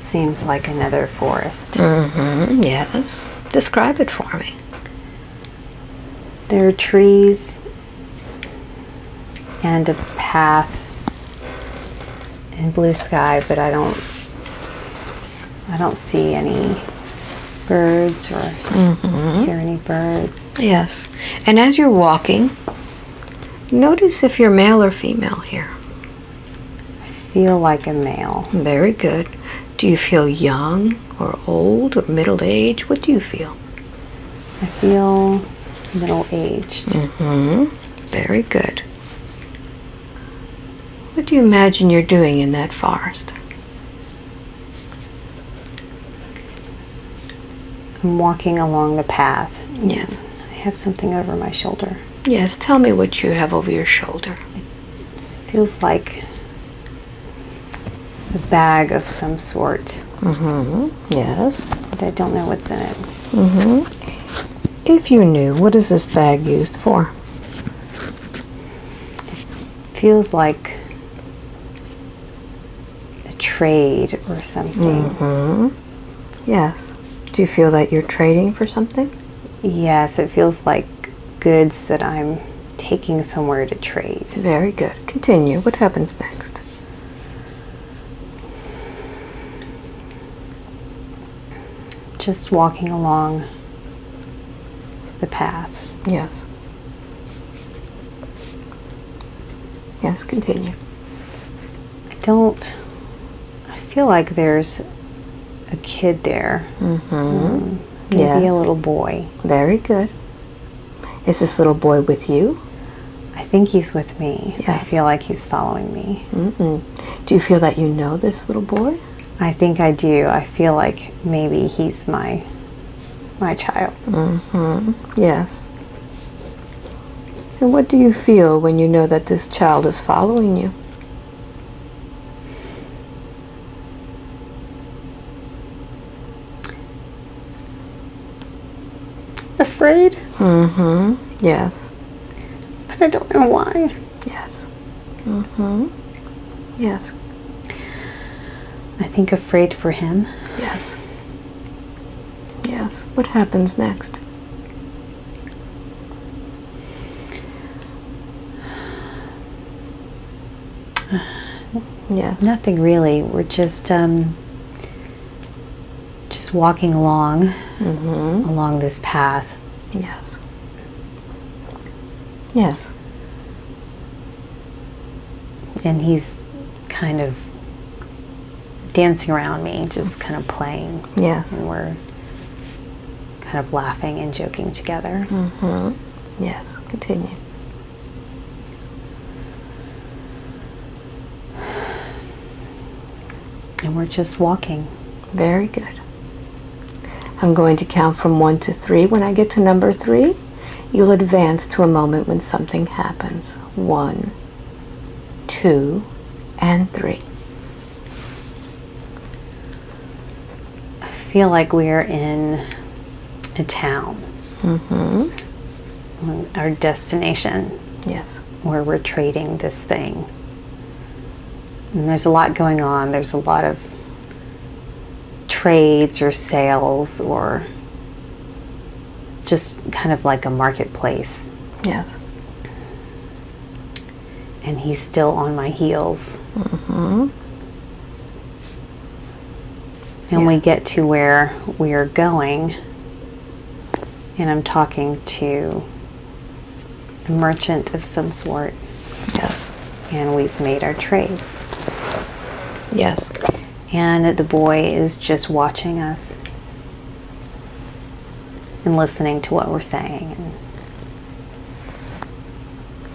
seems like another forest. Mm-hmm. Yes. Describe it for me. There are trees and a path and blue sky, but I don't see any birds or hear any birds. Yes. And as you're walking, notice if you're male or female here. I feel like a male. Very good. Do you feel young or old or middle-aged? What do you feel? I feel middle-aged. Very good. What do you imagine you're doing in that forest? I'm walking along the path. Yes. I have something over my shoulder. Yes, tell me what you have over your shoulder. It feels like a bag of some sort. Yes. But I don't know what's in it. If you knew, what is this bag used for? It feels like a trade or something. Yes. Do you feel that you're trading for something? Yes, it feels like goods that I'm taking somewhere to trade. Very good. Continue. What happens next? Just walking along the path. Yes. Yes, continue. I feel like there's a kid there. Maybe Yes. a little boy. Very good. Is this little boy with you? I think he's with me. I Yes. feel like he's following me. Do you feel that you know this little boy? I think I do. I feel like maybe he's my child. Yes. And what do you feel when you know that this child is following you? Afraid, Yes. but I don't know why. Yes. Yes. I think afraid for him. Yes. Yes. What happens next? Yes. Nothing really. We're just walking along this path. Yes. Yes. And he's kind of dancing around me, just kind of playing. Yes. And we're kind of laughing and joking together. Yes. Continue. And we're just walking. Very good. I'm going to count from 1 to 3. When I get to number 3, you'll advance to a moment when something happens. 1, 2, and 3. I feel like we're in a town. Our destination, Yes. where we're trading this thing. And there's a lot going on. There's a lot of trades or sales or just kind of like a marketplace. Yes. And he's still on my heels. And we get to where we are going, and I'm talking to a merchant of some sort. Yes. And we've made our trade. Yes. And the boy is just watching us and listening to what we're saying and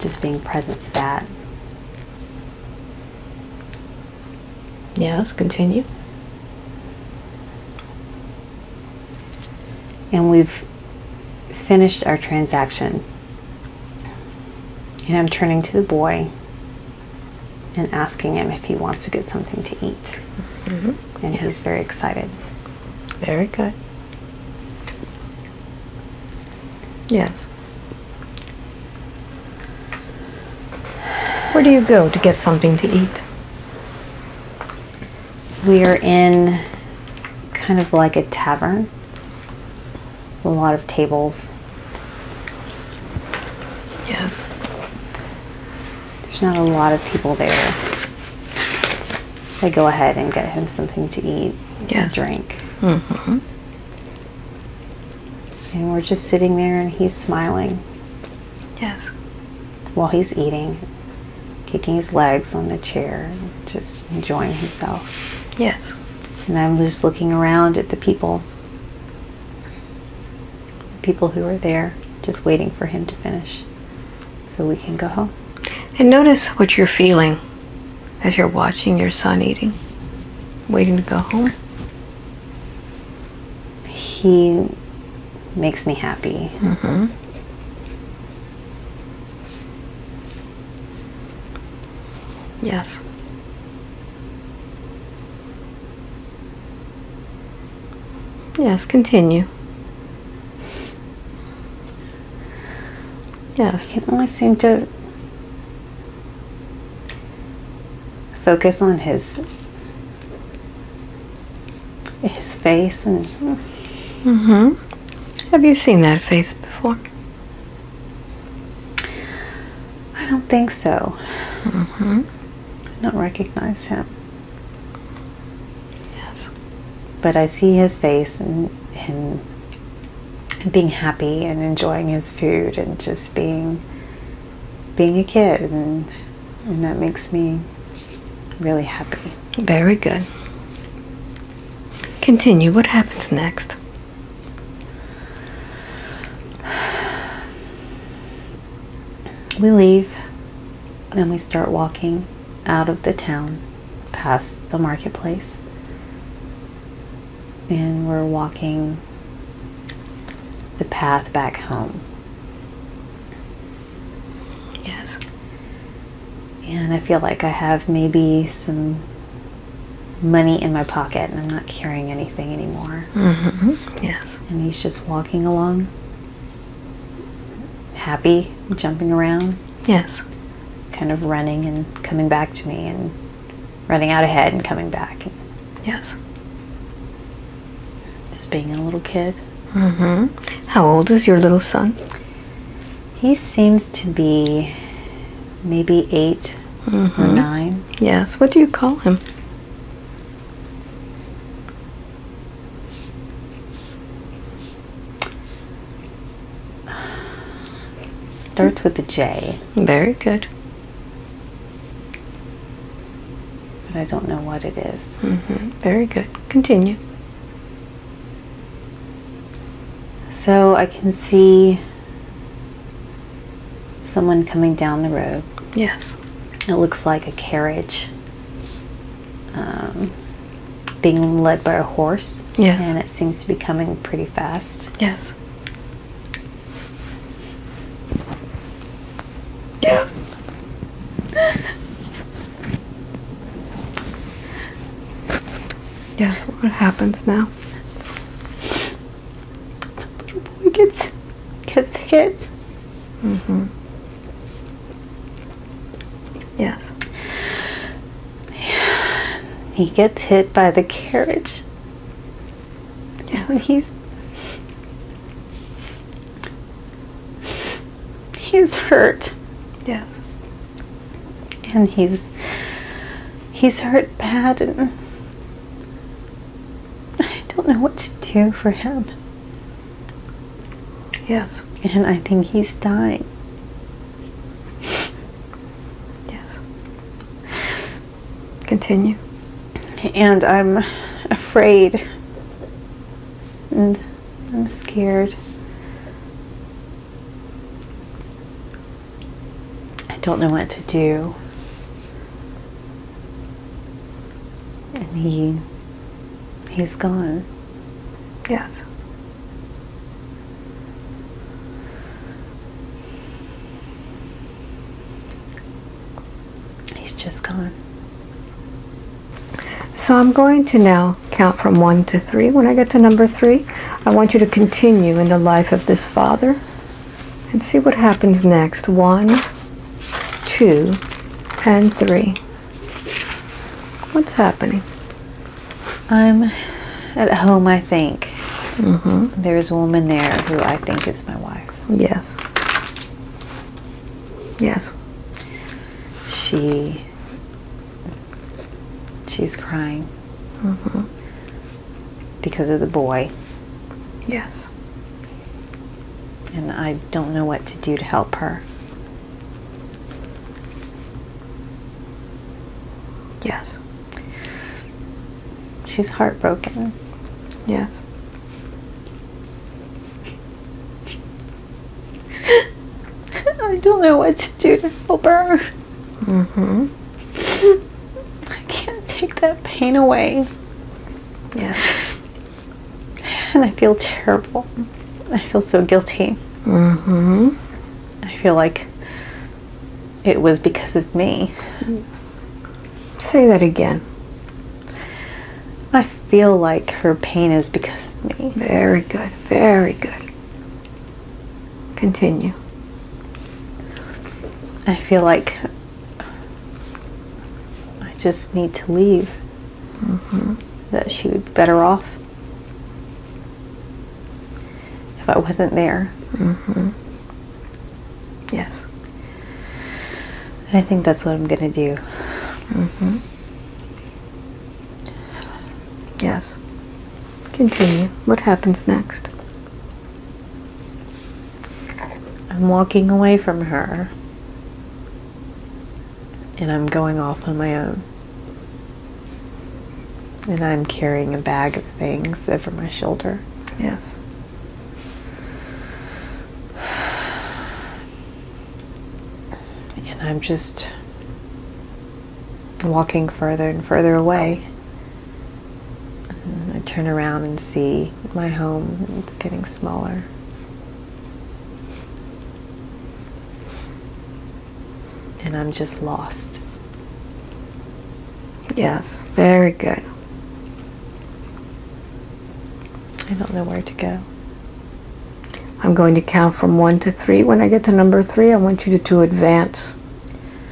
just being present to that. Yes. Continue. And we've finished our transaction. And I'm turning to the boy and asking him if he wants to get something to eat. And he's very excited. Very good. Yes. Where do you go to get something to eat? We are in kind of like a tavern. A lot of tables. Yes. There's not a lot of people there. I go ahead and get him something to eat and Yes. drink. Mm-hmm. And we're just sitting there and he's smiling Yes. while he's eating, kicking his legs on the chair, and just enjoying himself. Yes. And I'm just looking around at the people who are there, just waiting for him to finish so we can go home. And notice what you're feeling as you're watching your son eating, waiting to go home. He makes me happy. Mm-hmm. Yes. Yes, continue. Yes. He only seemed to focus on his face, and Mm-hmm. Have you seen that face before? I don't think so. Mm-hmm. I don't recognize him. Yes. But I see his face and him being happy and enjoying his food and just being a kid, and that makes me really happy. Very good. Continue. What happens next? We leave and we start walking out of the town past the marketplace, and we're walking the path back home. Yes. And I feel like I have maybe some money in my pocket and I'm not carrying anything anymore. Mm-hmm. Yes. And he's just walking along, happy, jumping around, Yes. kind of running and coming back to me, and running out ahead and coming back. Yes. Just being a little kid. Mm-hmm. How old is your little son? He seems to be maybe 8 or 9. Yes. What do you call him? Starts with a J, Very good. but I don't know what it is. Mm-hmm. Very good. Continue. So I can see someone coming down the road. Yes. It looks like a carriage being led by a horse. Yes. And it seems to be coming pretty fast. Yes. Yes. Yes. What happens now? He gets hit. Mm-hmm. Yes. He gets hit by the carriage. And Yes. he's hurt. Yes. And he's hurt bad, and I don't know what to do for him. Yes. And I think he's dying. Yes. Continue. And I'm afraid. And I'm scared. I don't know what to do. And he's gone. Yes. He's just gone. So I'm going to now count from 1 to 3. When I get to number 3, I want you to continue in the life of this father and see what happens next. 1, 2, and 3. What's happening? I'm at home, I think. Mm-hmm. There's a woman there who I think is my wife. Yes. Yes. She's crying. Mm-hmm. Because of the boy. Yes. And I don't know what to do to help her. Yes. She's heartbroken. Yes. I don't know what to do to help her. Mm-hmm. I can't take that pain away. Yes. And I feel terrible. I feel so guilty. Mm-hmm. I feel like it was because of me. Say that again. I feel like her pain is because of me. Very good. Very good. Continue. I feel like I just need to leave. Mm-hmm. That she would be better off if I wasn't there. Mm-hmm. Yes. And I think that's what I'm going to do. Mm-hmm. Yes. Continue. What happens next? I'm walking away from her. And I'm going off on my own. And I'm carrying a bag of things over my shoulder. Yes. And I'm just walking further and further away. And I turn around and see my home. It's getting smaller. And I'm just lost. Yes. Very good. I don't know where to go. I'm going to count from 1 to 3. When I get to number 3, I want you to advance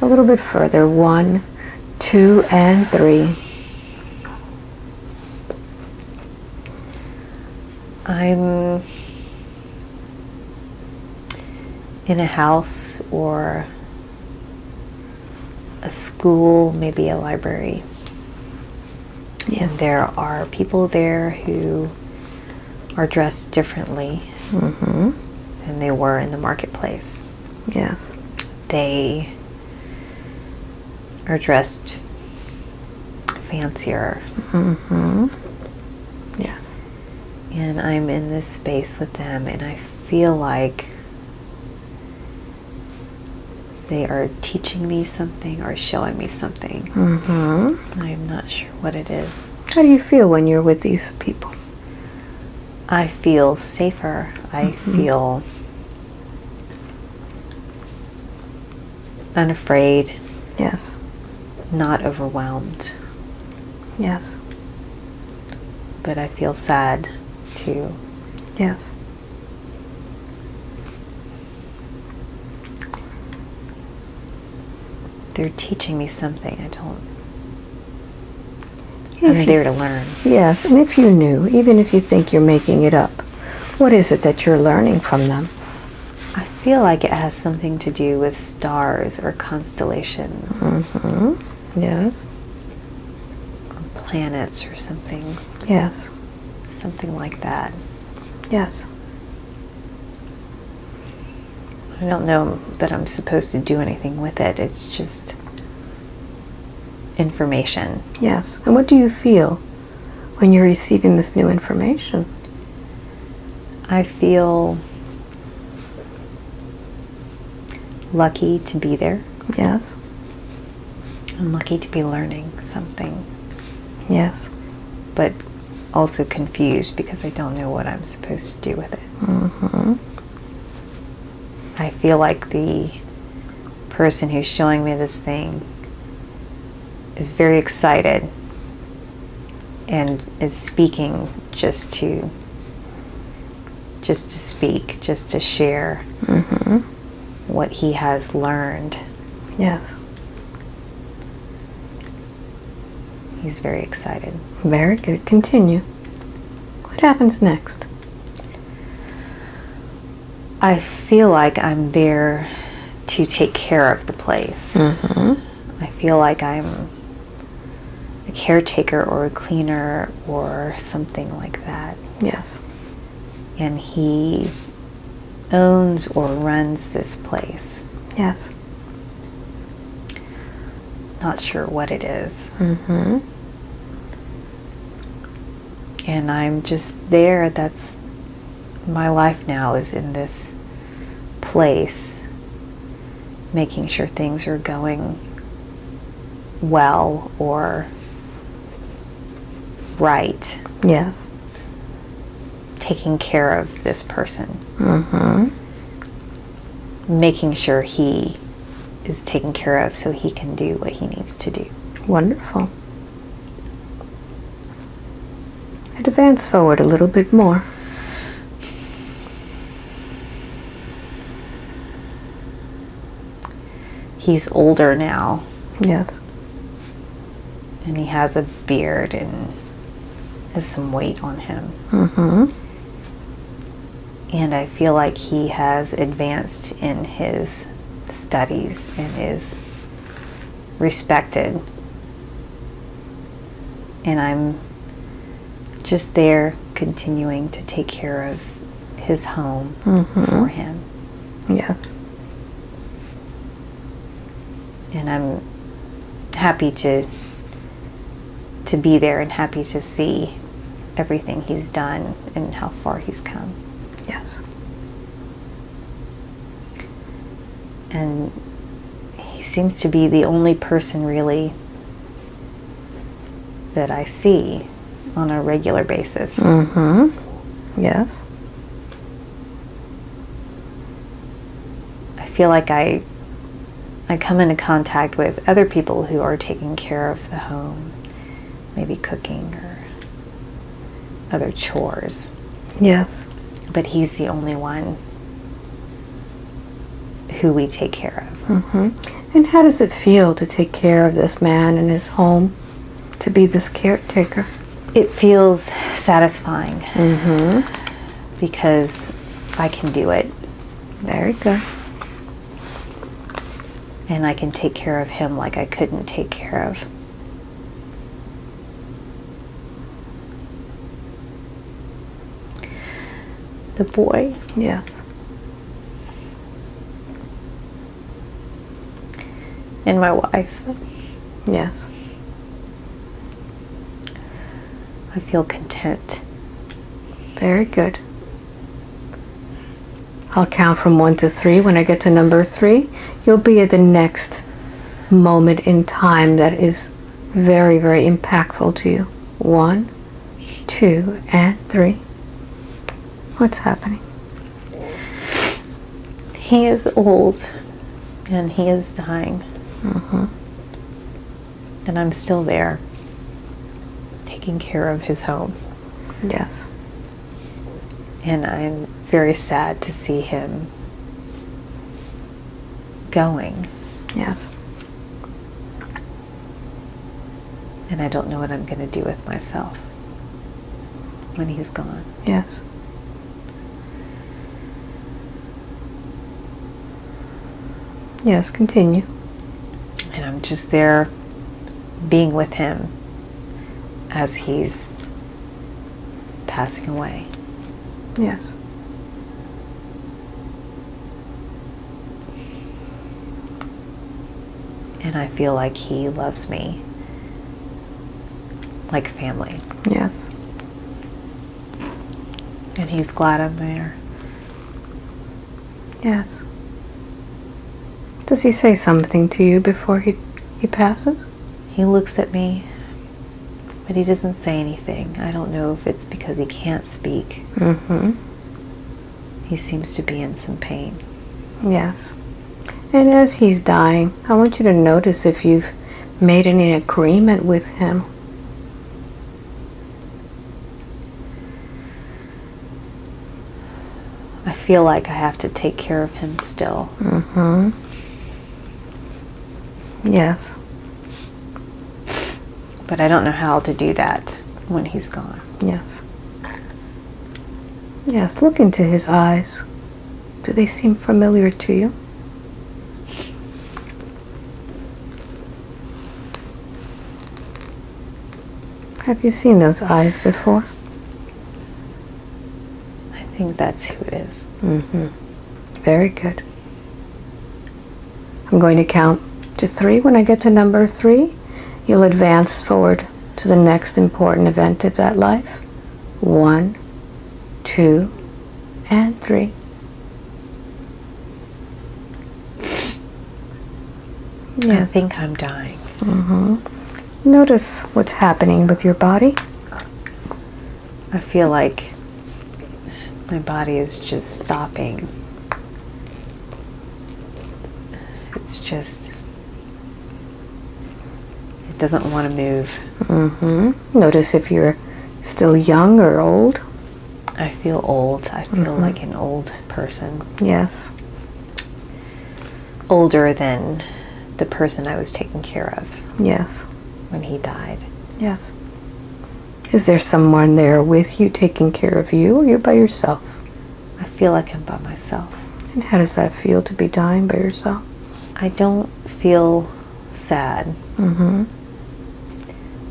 a little bit further. 1, 2, and 3. I'm in a house or a school, maybe a library. Yes. And there are people there who are dressed differently Mm-hmm. than they were in the marketplace. Yes. They are dressed fancier. Mm-hmm. Yes. And I'm in this space with them, and I feel like they are teaching me something or showing me something. Mm-hmm. I'm not sure what it is. How do you feel when you're with these people? I feel safer. I feel unafraid, Yes. not overwhelmed. Yes. But I feel sad too. Yes. They're teaching me something. If I'm you- there to learn. Yes, and if you knew, even if you think you're making it up, what is it that you're learning from them? I feel like it has something to do with stars or constellations, Mm-hmm. Yes. or planets or something like that. Yes. I don't know that I'm supposed to do anything with it. It's just information. Yes. And what do you feel when you're receiving this new information? I feel lucky to be there. Yes. I'm lucky to be learning something, Yes. but also confused because I don't know what I'm supposed to do with it. Mm-hmm. I feel like the person who's showing me this thing is very excited and is speaking just to speak, just to share Mm-hmm. what he has learned. Yes. He's very excited. Very good. Continue. What happens next? I feel like I'm there to take care of the place. I feel like I'm a caretaker or a cleaner or something like that. Yes. And he owns or runs this place. Yes. Not sure what it is. Mm-hmm. And I'm just there. That's my life now, is in this place, making sure things are going well or right. Yes. Taking care of this person. Mm-hmm. Making sure he is taken care of so he can do what he needs to do. Wonderful. Advance forward a little bit more. He's older now, Yes. and he has a beard and has some weight on him. Mm-hmm. And I feel like he has advanced in his studies and is respected. And I'm just there continuing to take care of his home for him. Yes. And I'm happy to be there and happy to see everything he's done and how far he's come. Yes. And he seems to be the only person really that I see on a regular basis. Mm-hmm. Yes. I feel like I come into contact with other people who are taking care of the home, maybe cooking or other chores. Yes. But he's the only one who we take care of. Mm-hmm. And how does it feel to take care of this man in his home, to be this caretaker? It feels satisfying Mm-hmm. because I can do it Very good. and I can take care of him like I couldn't take care of the boy. Yes. And my wife. Yes. I feel content. Very good. I'll count from 1 to 3. When I get to number 3, you'll be at the next moment in time that is very, very impactful to you. 1, 2, and 3. What's happening? He is old and he is dying. Mm-hmm. And I'm still there, taking care of his home. Yes. And I'm very sad to see him going. Yes. And I don't know what I'm going to do with myself when he's gone. Yes. Yes, continue. And I'm just there being with him as he's passing away. Yes. And I feel like he loves me like family. Yes. And he's glad I'm there. Yes. Does he say something to you before he passes? He looks at me, but he doesn't say anything. I don't know if it's because he can't speak. Mm-hmm. He seems to be in some pain. Yes. And as he's dying, I want you to notice if you've made any agreement with him. I feel like I have to take care of him still. Mm-hmm. Yes. But I don't know how to do that when he's gone. Yes. Yes, look into his eyes. Do they seem familiar to you? Have you seen those eyes before? I think that's who it is. Mm-hmm. Very good. I'm going to count to 3. When I get to number 3, you'll advance forward to the next important event of that life. 1, 2, and 3. Yes. I think I'm dying. Mm-hmm. Notice what's happening with your body. I feel like my body is just stopping. It's just, it doesn't want to move. Mm-hmm. Notice if you're still young or old. I feel old. I feel like an old person. Yes. Older than the person I was taking care of Yes. when he died. Yes. Is there someone there with you taking care of you, or you're by yourself? I feel like I'm by myself. And how does that feel to be dying by yourself? I don't feel sad. Mm-hmm.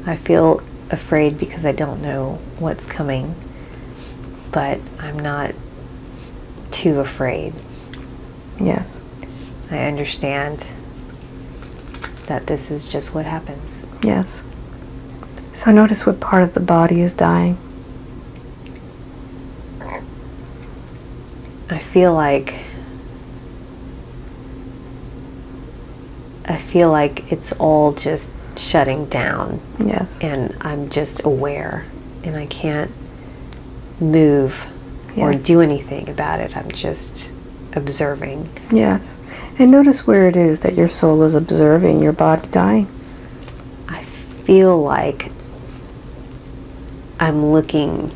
I feel afraid because I don't know what's coming, but I'm not too afraid. Yes. I understand that this is just what happens. Yes. So notice what part of the body is dying. I feel like it's all just shutting down. Yes. And I'm just aware and I can't move or Yes. do anything about it. I'm just observing. Yes. And notice where it is that your soul is observing your body dying. I feel like I'm looking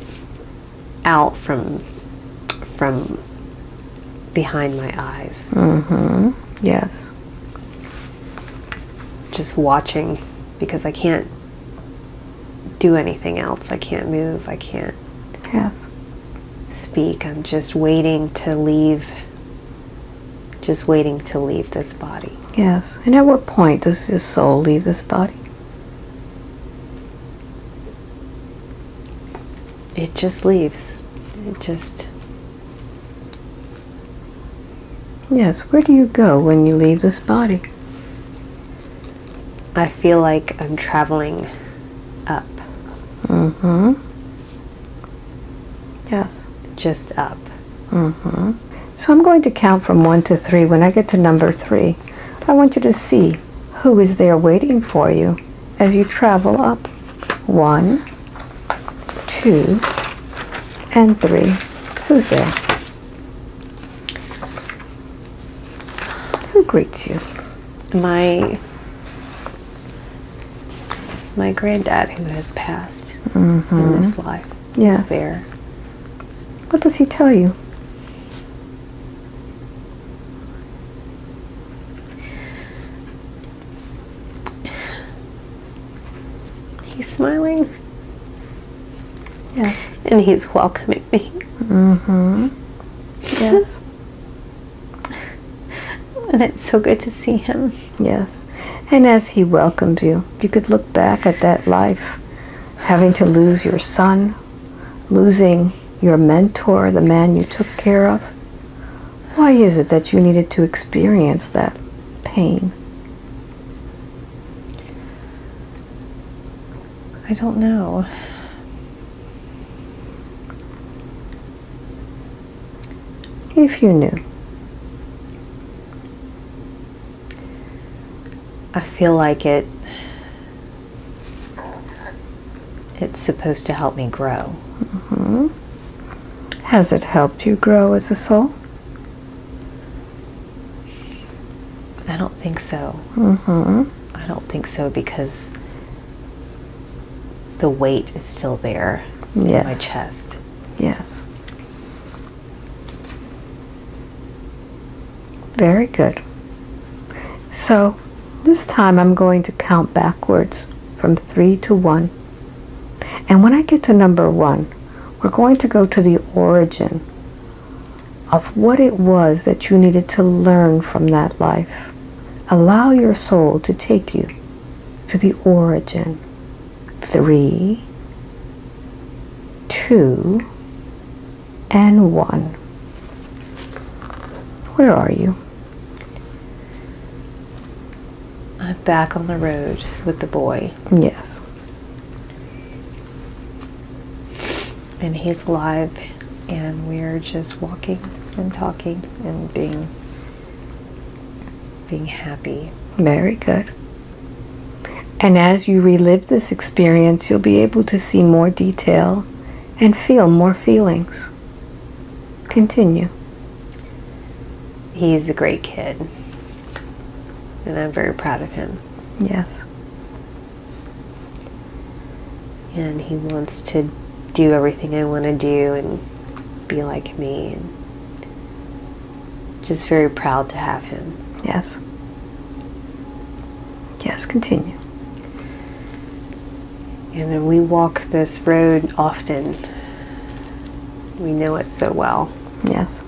out from behind my eyes. Mm-hmm. Yes. Just watching because I can't do anything else. I can't move. I can't Yes. speak. I'm just waiting to leave. Just waiting to leave this body. Yes. And at what point does this soul leave this body? It just leaves. It just... Yes. Where do you go when you leave this body? I feel like I'm traveling up. Mm-hmm. Yes. Just up. Mm-hmm. So I'm going to count from 1 to 3. When I get to number 3, I want you to see who is there waiting for you as you travel up. 1, 2, and 3. Who's there? Who greets you? My granddad who has passed Mm-hmm. in this life. Yes. Is there. What does he tell you? He's smiling Yes. and he's welcoming me. Mm-hmm. Yes. And it's so good to see him. Yes. And as he welcomes you, you could look back at that life, having to lose your son, losing your mentor, the man you took care of. Why is it that you needed to experience that pain? I don't know. If you knew. I feel like it's supposed to help me grow. Mm-hmm. Has it helped you grow as a soul? I don't think so. Mm-hmm. I don't think so because the weight is still there Yes. in my chest. Yes. Very good. So, this time I'm going to count backwards from 3 to 1. And when I get to number 1, we're going to go to the origin of what it was that you needed to learn from that life. Allow your soul to take you to the origin. 3, 2, and 1. Where are you? I'm back on the road with the boy. Yes. And he's alive, and we're just walking and talking and being happy. Very good. And as you relive this experience, you'll be able to see more detail and feel more feelings. Continue. He's a great kid, and I'm very proud of him. Yes. And he wants to do everything I want to do and be like me, and just very proud to have him. Yes. Yes, continue. And then we walk this road often. We know it so well. Yes.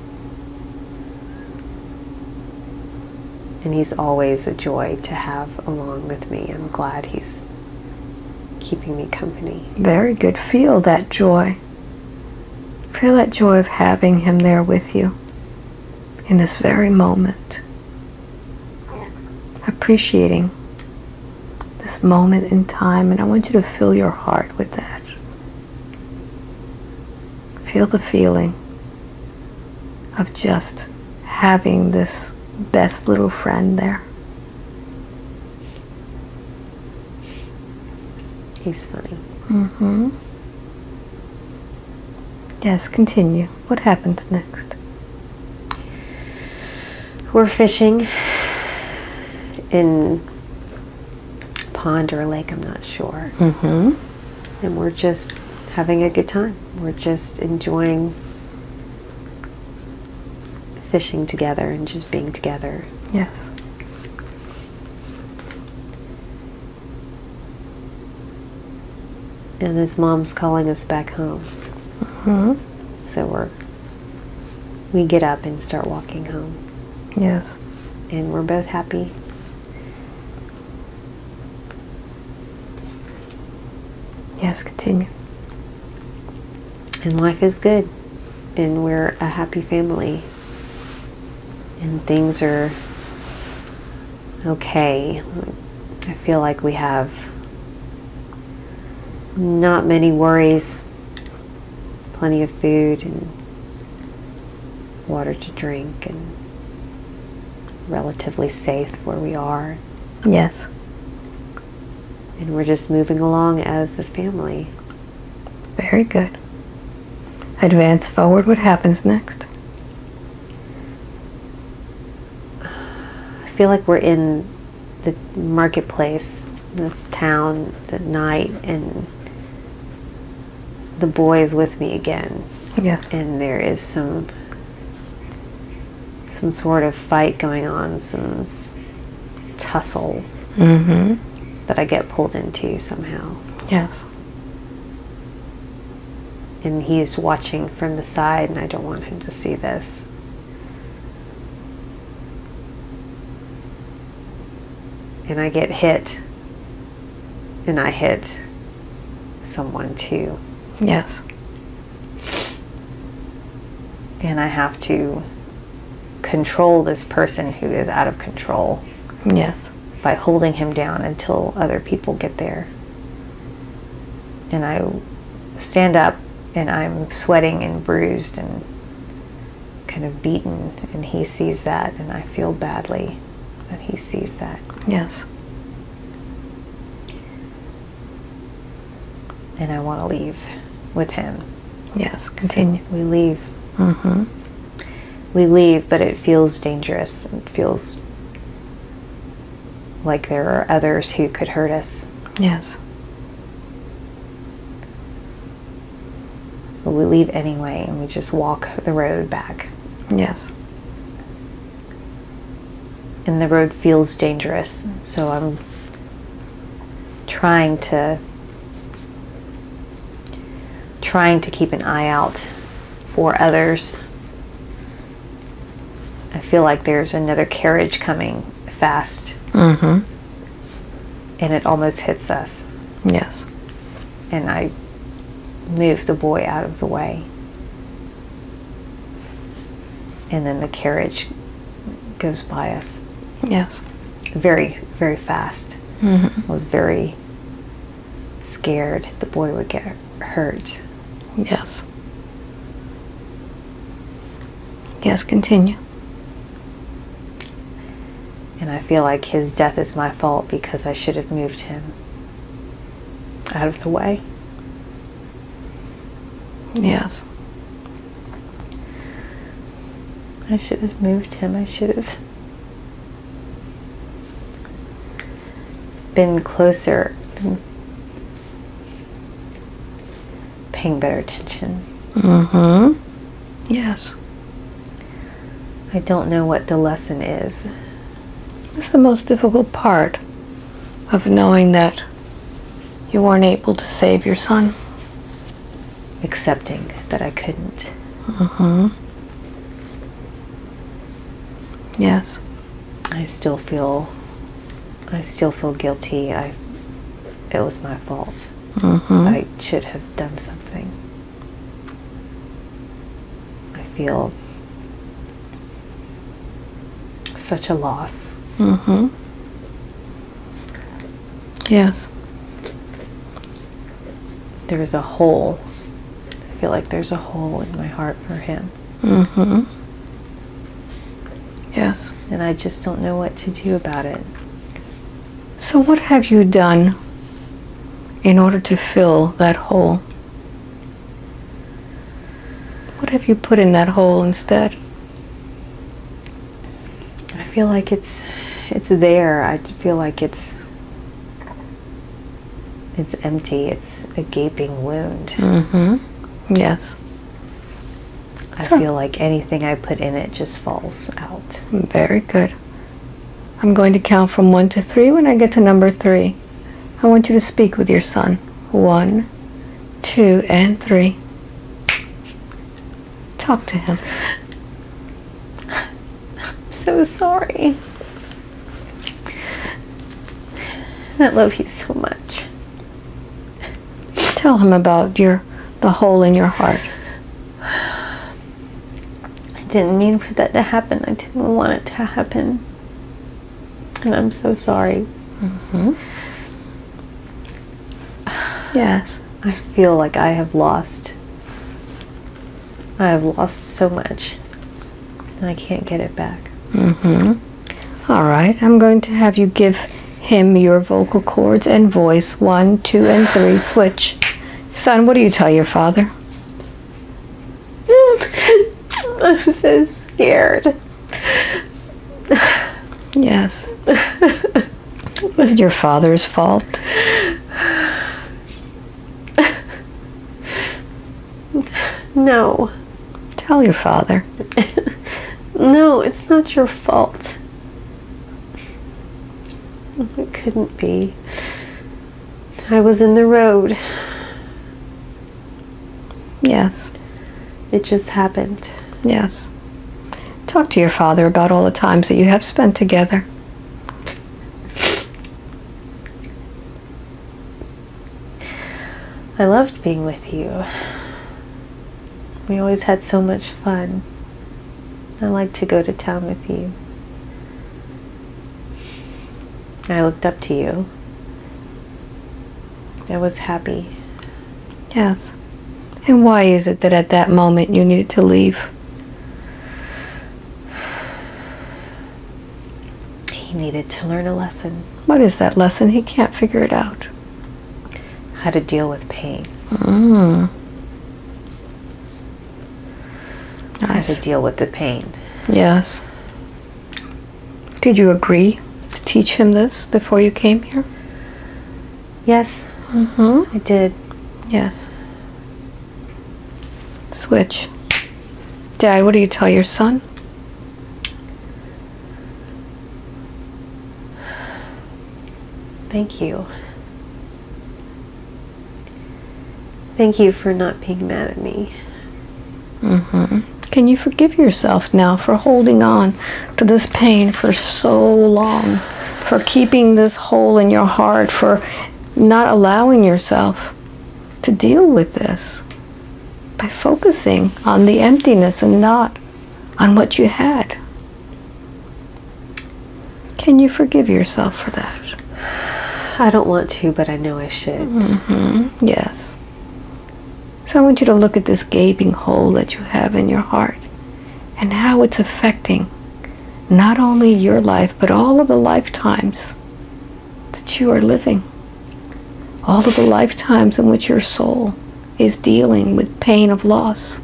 And he's always a joy to have along with me. I'm glad he's keeping me company. Very good. Feel that joy. Feel that joy of having him there with you in this very moment. Appreciating this moment in time, and I want you to fill your heart with that. Feel the feeling of just having this best little friend there. He's funny. Mm-hmm. Yes, continue. What happens next? We're fishing in a pond or a lake, I'm not sure. Mm-hmm. And we're just having a good time. We're just enjoying fishing together and just being together. Yes. And his mom's calling us back home. Mm-hmm. So we get up and start walking home. Yes. And we're both happy. Yes, continue. And life is good. And we're a happy family. And things are okay. I feel like we have not many worries, plenty of food and water to drink, and relatively safe where we are. Yes. And we're just moving along as a family. Very good. Advance forward. What happens next? I feel like we're in the marketplace, this town, at night, and the boy is with me again. Yes. And there is some sort of fight going on, some tussle Mm-hmm. that I get pulled into somehow. Yes. And he's watching from the side, and I don't want him to see this. And I get hit, and I hit someone too. Yes. And I have to control this person who is out of control Yes. by holding him down until other people get there. And I stand up, and I'm sweating and bruised and kind of beaten, and he sees that, and I feel badly that he sees that. Yes. And I want to leave with him. Yes. Continue. We leave. Mm-hmm. We leave, but it feels dangerous. It feels like there are others who could hurt us. Yes. But we leave anyway, and we just walk the road back. Yes. And the road feels dangerous, so I'm trying to keep an eye out for others. I feel like there's another carriage coming fast. Mm-hmm. And it almost hits us. Yes. And I move the boy out of the way. And then the carriage goes by us. Yes. Very, very fast. Mm-hmm. I was very scared the boy would get hurt. Yes. Yes, continue. And I feel like his death is my fault because I should have moved him out of the way. Yes. I should have moved him. I should have been closer, been paying better attention. Mm-hmm. Yes. I don't know what the lesson is. It's the most difficult part of knowing that you weren't able to save your son. Accepting that I couldn't. Mm-hmm. Yes. I still feel guilty. It was my fault. Mm-hmm. I should have done something. I feel such a loss. Mm-hmm. Yes. There's a hole. I feel like there's a hole in my heart for him. Mm-hmm. Yes. And I just don't know what to do about it. So what have you done in order to fill that hole? What have you put in that hole instead? I feel like it's there. I feel like it's empty. It's a gaping wound. Mm-hmm. Yes. I feel like anything I put in it just falls out. Very good. I'm going to count from 1 to 3. When I get to number 3, I want you to speak with your son. 1, 2, and 3. Talk to him. I'm so sorry. I love you so much. Tell him about the hole in your heart. I didn't mean for that to happen. I didn't want it to happen. And I'm so sorry. Mm-hmm. Yes. I feel like I have lost so much. And I can't get it back. Mm-hmm. All right. I'm going to have you give him your vocal cords and voice. 1, 2, and 3. Switch. Son, what do you tell your father? I'm so scared. Yes. Was it your father's fault? No. Tell your father. No, it's not your fault. It couldn't be. I was in the road. Yes. It just happened. Yes. Talk to your father about all the times that you have spent together. I loved being with you. We always had so much fun. I liked to go to town with you. I looked up to you. I was happy. Yes. And why is it that at that moment you needed to leave? He needed to learn a lesson. What is that lesson? He can't figure it out. How to deal with pain. Mm. How Nice. to deal with the pain. Yes. Did you agree to teach him this before you came here? Yes, Mm-hmm. I did. Yes. Switch. Dad, what do you tell your son? Thank you. Thank you for not being mad at me. Can you forgive yourself now for holding on to this pain for so long, for keeping this hole in your heart, for not allowing yourself to deal with this by focusing on the emptiness and not on what you had? Can you forgive yourself for that? I don't want to, but I know I should. Yes. So I want you to look at this gaping hole that you have in your heart and how it's affecting not only your life, but all of the lifetimes that you are living. All of the lifetimes in which your soul is dealing with pain of loss.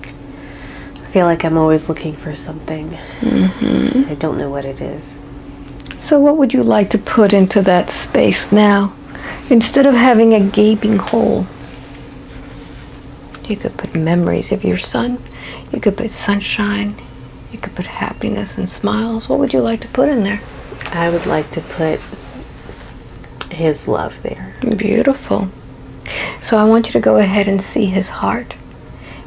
I feel like I'm always looking for something. I don't know what it is. So what would you like to put into that space now? Instead of having a gaping hole, you could put memories of your son. You could put sunshine. You could put happiness and smiles. What would you like to put in there? I would like to put his love there. Beautiful. So I want you to go ahead and see his heart.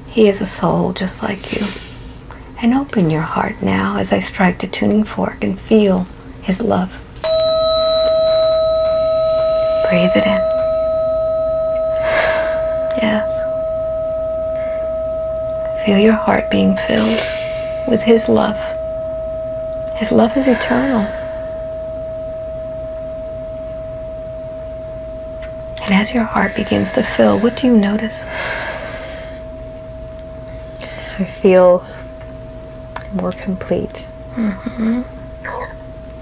He is a soul just like you. And open your heart now as I strike the tuning fork and feel his love. Breathe it in. Yes. Feel your heart being filled with his love. His love is eternal. And as your heart begins to fill, what do you notice? I feel more complete.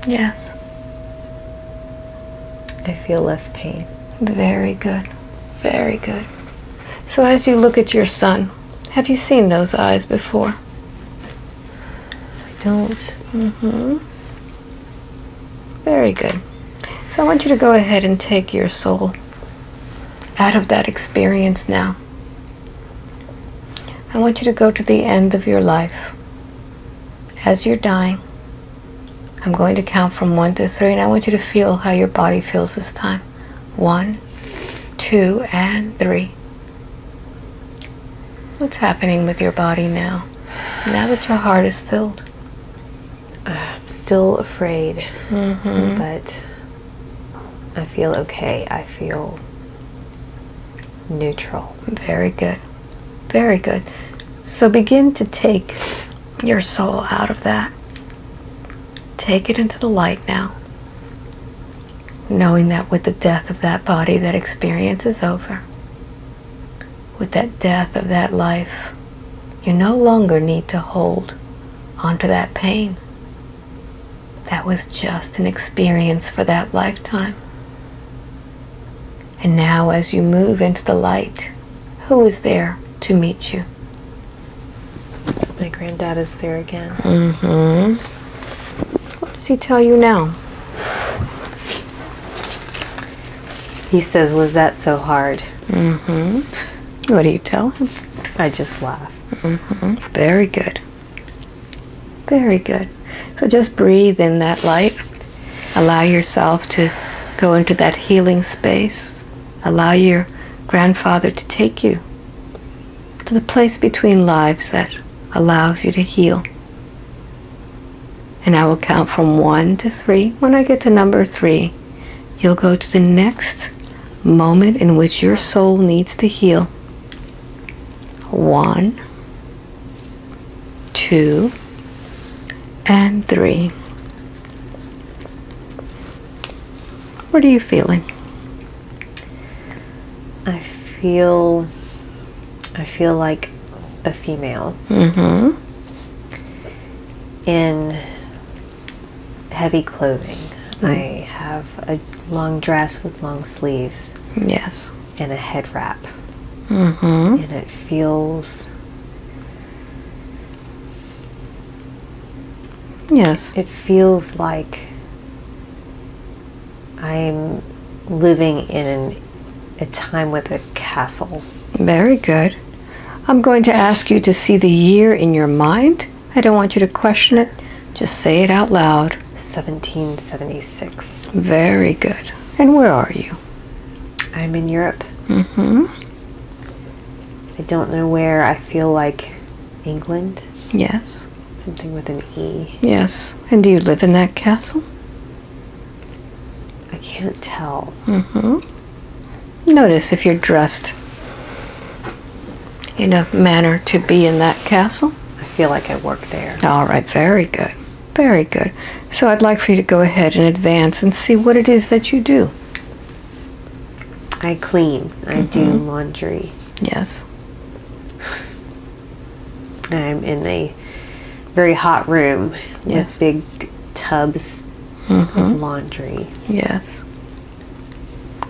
Yes. I feel less pain. Very good. Very good. So as you look at your son, have you seen those eyes before? I don't. Very good. So I want you to go ahead and take your soul out of that experience now. I want you to go to the end of your life. As you're dying, I'm going to count from 1 to 3, and I want you to feel how your body feels this time. 1, 2, and 3. What's happening with your body now? Now that your heart is filled. I'm still afraid, but I feel okay. I feel neutral. Very good. Very good. So begin to take your soul out of that. Take it into the light now, knowing that with the death of that body, that experience is over. With that death of that life, you no longer need to hold onto that pain. That was just an experience for that lifetime. And now as you move into the light, who is there to meet you? My granddad is there again. What does he tell you now? He says, "Was that so hard?" What do you tell him? I just laugh. Very good. Very good. So just breathe in that light. Allow yourself to go into that healing space. Allow your grandfather to take you to the place between lives that allows you to heal. And I will count from 1 to 3. When I get to number 3, you'll go to the next moment in which your soul needs to heal. 1, 2, and 3. What are you feeling? I feel like a female in heavy clothing. I have a long dress with long sleeves. Yes. And a head wrap. And it feels... Yes. It feels like I'm living in a time with a castle. Very good. I'm going to ask you to see the year in your mind. I don't want you to question it. Just say it out loud. 1776. Very good. And where are you? I'm in Europe. Mm-hmm. I don't know where. I feel like England. Yes. Something with an E. Yes. And do you live in that castle? I can't tell. Mm-hmm. Notice if you're dressed in a manner to be in that castle. I feel like I work there. All right, very good. Very good. So I'd like for you to go ahead and advance and see what it is that you do. I clean. I do laundry. Yes. I'm in a very hot room Yes. with big tubs of laundry. Yes.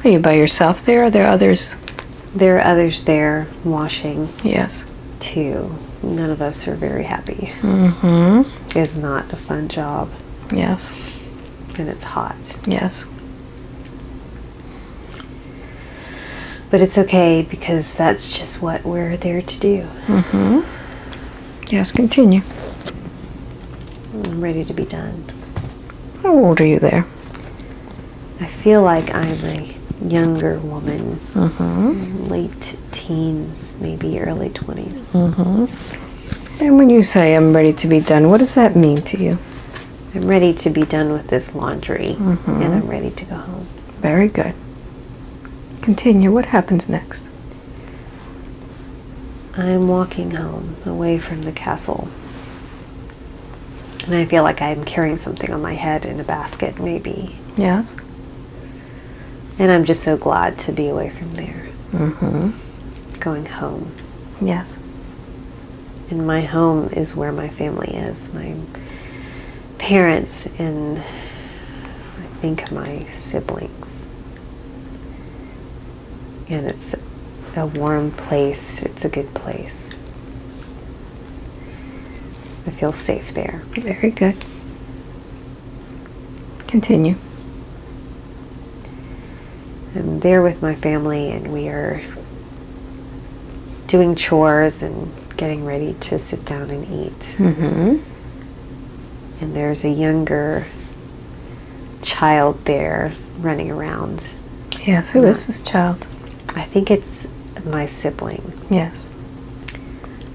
Are you by yourself there? Are there others? There are others there washing Yes. too. None of us are very happy. Mm-hmm. It's not a fun job, Yes. and it's hot. Yes. But it's okay because that's just what we're there to do. Mm-hmm. Yes, continue. I'm ready to be done. How old are you there? I feel like I'm a younger woman, Mm-hmm. late teens, maybe early 20s. Mm-hmm. And when you say I'm ready to be done, what does that mean to you? I'm ready to be done with this laundry, and I'm ready to go home. Very good. Continue. What happens next? I'm walking home, away from the castle. And I feel like I'm carrying something on my head in a basket, maybe. Yes. And I'm just so glad to be away from there. Mm-hmm. Going home. Yes. And my home is where my family is. My parents and I think my siblings. And it's a warm place. It's a good place. I feel safe there. Very good. Continue. I'm there with my family and we are doing chores and getting ready to sit down and eat. Mm-hmm. And there's a younger child there running around. Yes, who is this child? I think it's my sibling. Yes.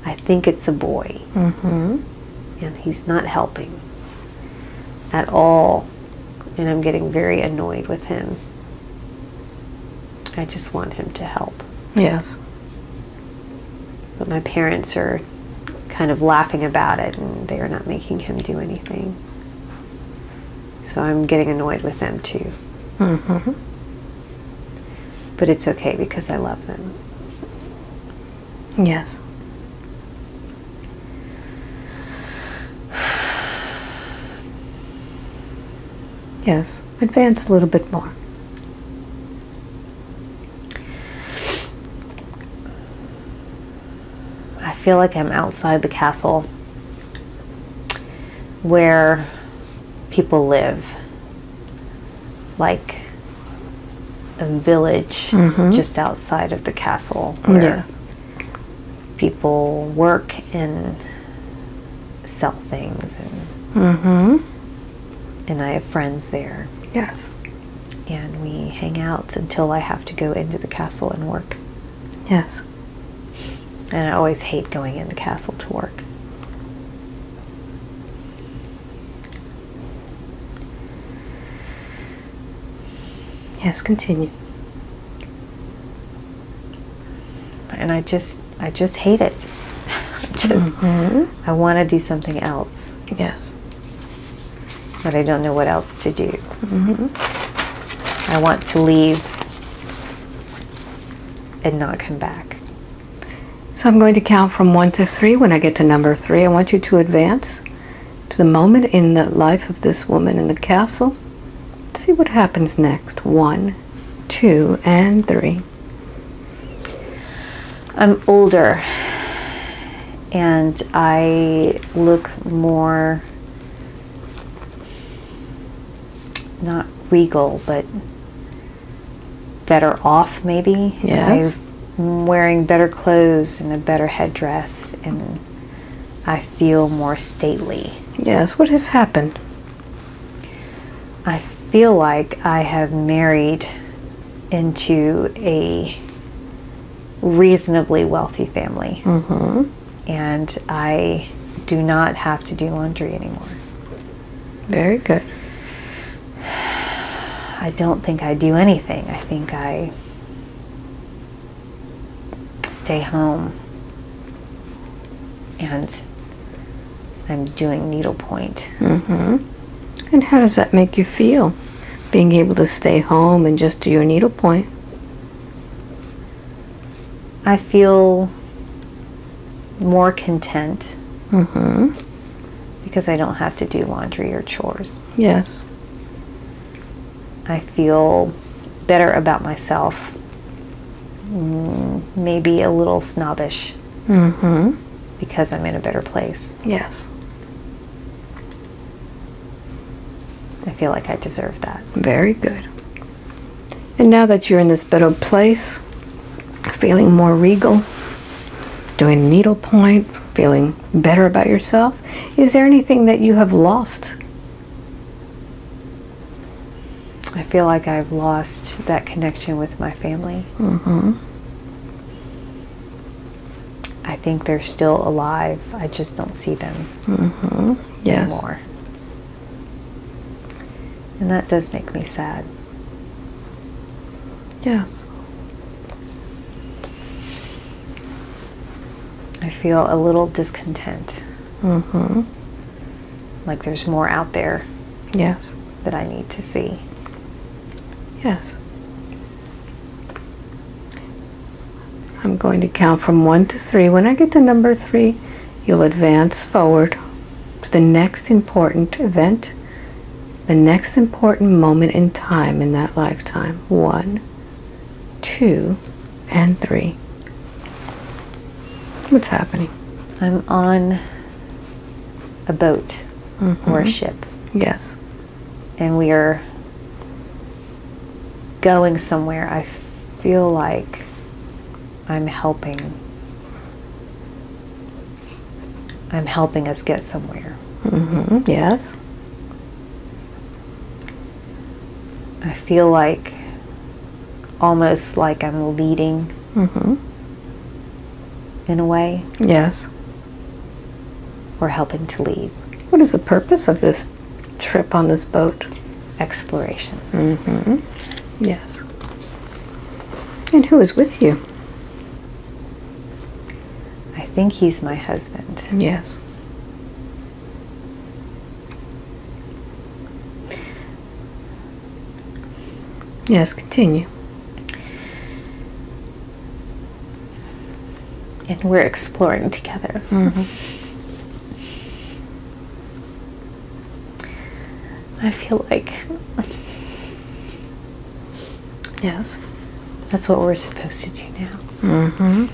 I think it's a boy. Mm-hmm. And he's not helping at all. And I'm getting very annoyed with him. I just want him to help. Yes. But my parents are kind of laughing about it and they are not making him do anything. So I'm getting annoyed with them too. Mm-hmm. But it's okay because I love them. Yes. Yes. Advance a little bit more. I feel like I'm outside the castle where people live. Like a village just outside of the castle where people work and sell things and I have friends there. Yes. And we hang out until I have to go into the castle and work. Yes. And I always hate going in the castle to work. Yes, continue. And I just hate it. I want to do something else. Yes. But I don't know what else to do. I want to leave and not come back. So I'm going to count from 1 to 3. When I get to number 3, I want you to advance to the moment in the life of this woman in the castle. See what happens next. 1, 2, and 3. I'm older and I look more, not regal, but better off maybe. Yes. I'm wearing better clothes and a better headdress and I feel more stately. Yes, what has happened? I feel like I have married into a reasonably wealthy family. Mm-hmm. And I do not have to do laundry anymore. Very good. I don't think I do anything. I think I stay home and I'm doing needlepoint. Mm-hmm. And how does that make you feel, being able to stay home and just do your needlepoint? I feel more content Mm-hmm. because I don't have to do laundry or chores. Yes. I feel better about myself, maybe a little snobbish Mm-hmm. because I'm in a better place. Yes. I feel like I deserve that. Very good. And now that you're in this better place, feeling more regal, doing needlepoint, feeling better about yourself, is there anything that you have lost? I feel like I've lost that connection with my family. Mm-hmm. I think they're still alive. I just don't see them Mm-hmm. Yes. anymore. And that does make me sad. Yes. I feel a little discontent. Mm-hmm. Like there's more out there Yes. that I need to see. Yes. I'm going to count from 1 to 3. When I get to number 3, you'll advance forward to the next important event, the next important moment in time in that lifetime. 1, 2, and 3. What's happening? I'm on a boat or a ship, Yes. and we are going somewhere. I feel like I'm helping us get somewhere. Mm-hmm. Yes. I feel like almost like I'm leading Mm-hmm. in a way, Yes. or helping to lead. What is the purpose of this trip on this boat? Exploration. Mm-hmm. Yes. And who is with you? I think he's my husband. Yes. Yes, continue. And we're exploring together. Mm-hmm. I feel like Yes. that's what we're supposed to do now. Mm-hmm.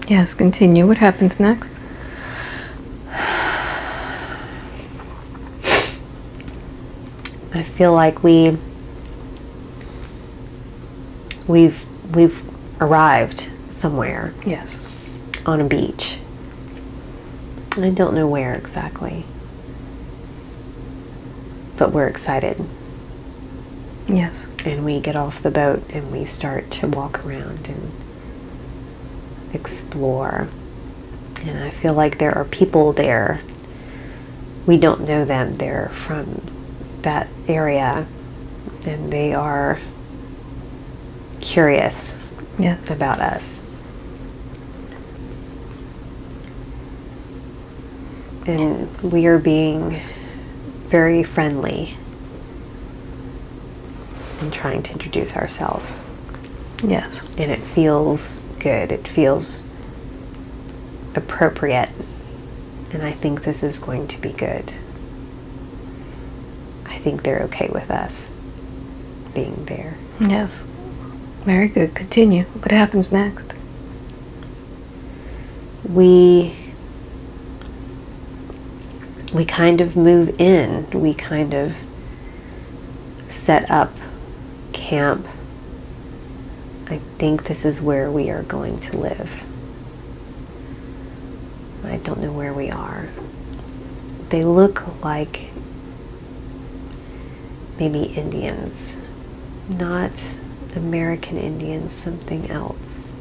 Yes, continue. What happens next? I feel like we've arrived somewhere Yes. on a beach. I don't know where exactly, but we're excited. Yes. And we get off the boat and we start to walk around and explore. And I feel like there are people there. We don't know them. They're from that area and they are curious Yes. about us. And we are being very friendly and trying to introduce ourselves. Yes. And it feels good. It feels appropriate. And I think this is going to be good. I think they're okay with us being there. Yes. Very good. Continue. What happens next? We kind of move in. We kind of set up camp. I think this is where we are going to live. I don't know where we are. They look like maybe Indians, not American Indian, something else.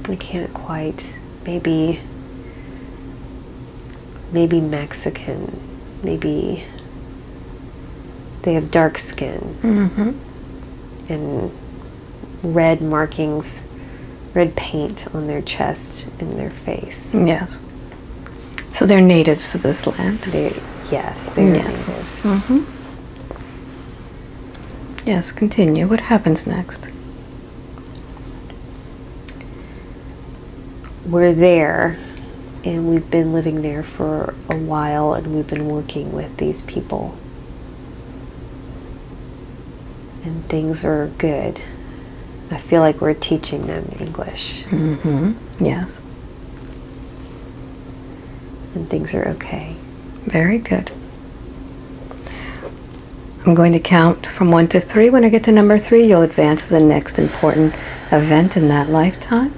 I can't quite. Maybe Mexican. Maybe they have dark skin. Mm-hmm. And red markings, red paint on their chest and their face. Yes. So they're natives to this land. Yes, they're Yes. native. Mm-hmm. Yes, continue. What happens next? We're there, and we've been living there for a while, and we've been working with these people. And things are good. I feel like we're teaching them English. Mm-hmm. Yes. And things are okay. Very good. I'm going to count from 1 to 3. When I get to number 3, you'll advance to the next important event in that lifetime.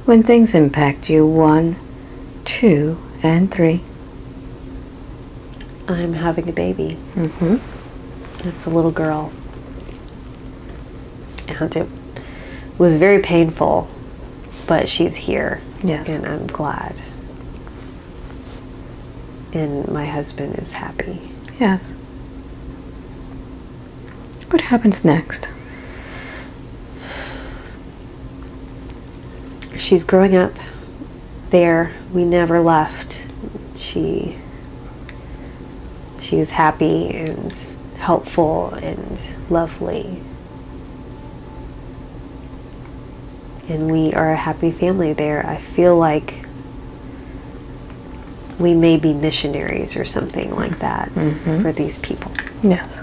When things impact you, 1, 2, and 3. I'm having a baby. Mm-hmm. It's a little girl. And it was very painful, but she's here. Yes. And I'm glad. And my husband is happy. Yes. What happens next? She's growing up there. We never left. She is happy and helpful and lovely. And we are a happy family there. I feel like we may be missionaries or something like that for these people. Yes.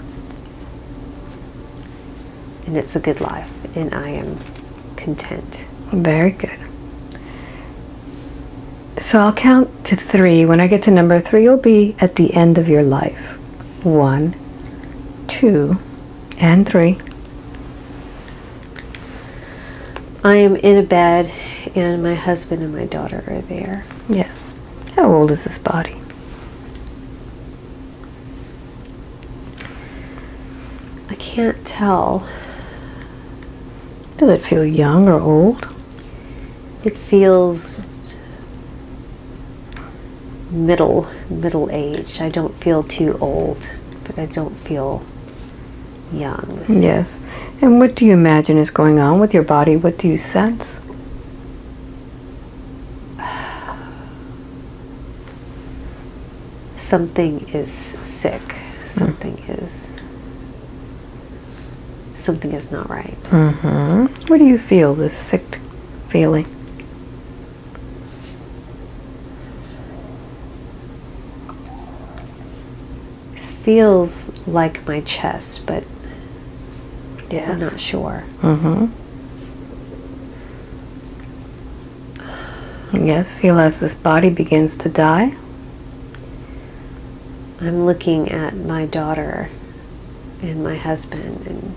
And it's a good life, and I am content. Very good. So I'll count to 3. When I get to number 3, you'll be at the end of your life. 1, 2, and 3. I am in a bed, and my husband and my daughter are there. Yes. How old is this body? I can't tell. Does it feel young or old? It feels middle-aged. I don't feel too old, but I don't feel young. Yes. And what do you imagine is going on with your body? What do you sense? Something is sick. Something is not right. Mm-hmm. What do you feel, this sick feeling? Feels like my chest, but Yes. I'm not sure. Mm-hmm. Yes, feel as this body begins to die. I'm looking at my daughter and my husband, and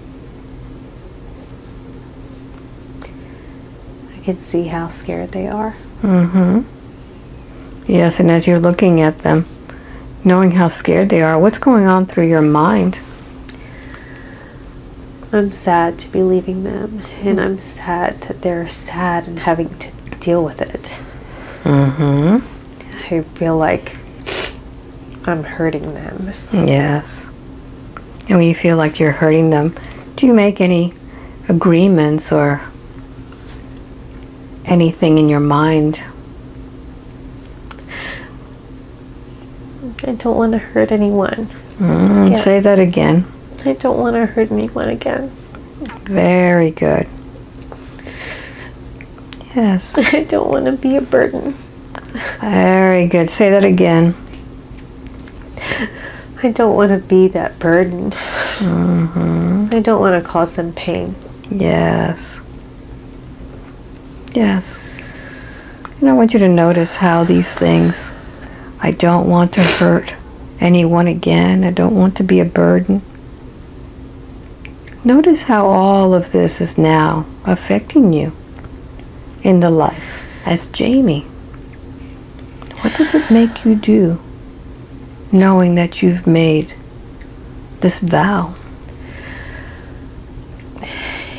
I can see how scared they are. Mm-hmm. Yes, and as you're looking at them, knowing how scared they are, what's going on through your mind? I'm sad to be leaving them, and I'm sad that they're sad and having to deal with it. Mm-hmm. I feel like I'm hurting them. Yes. And when you feel like you're hurting them, do you make any agreements or anything in your mind? I don't want to hurt anyone. Yeah. Say that again. I don't want to hurt anyone again. Very good. Yes. I don't want to be a burden. Very good. Say that again. I don't want to be that burden. Mm-hmm. I don't want to cause them pain. Yes. Yes. And I want you to notice how these things, I don't want to hurt anyone again. I don't want to be a burden. Notice how all of this is now affecting you in the life as Jamie. What does it make you do knowing that you've made this vow?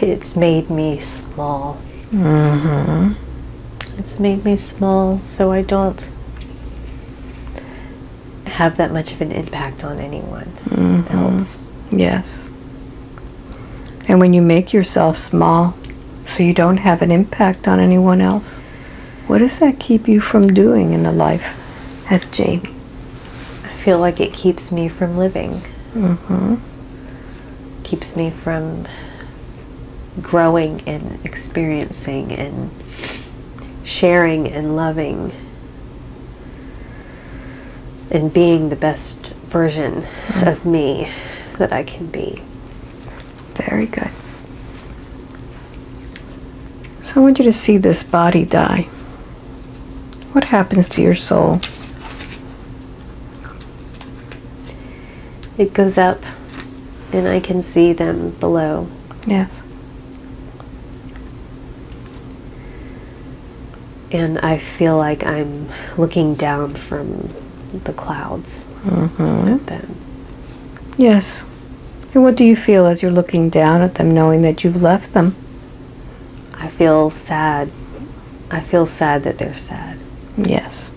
it's made me small. Mm-hmm. It's made me small so I don't have that much of an impact on anyone else. Yes. And when you make yourself small so you don't have an impact on anyone else, what does that keep you from doing in the life as Jamie? I feel like it keeps me from living. Mm-hmm. Keeps me from growing and experiencing and sharing and loving and being the best version of me that I can be. Very good. So I want you to see this body die. What happens to your soul? It goes up and I can see them below. Yes. And I feel like I'm looking down from the clouds at them. Yes. And what do you feel as you're looking down at them, knowing that you've left them? I feel sad. I feel sad that they're sad. Yes.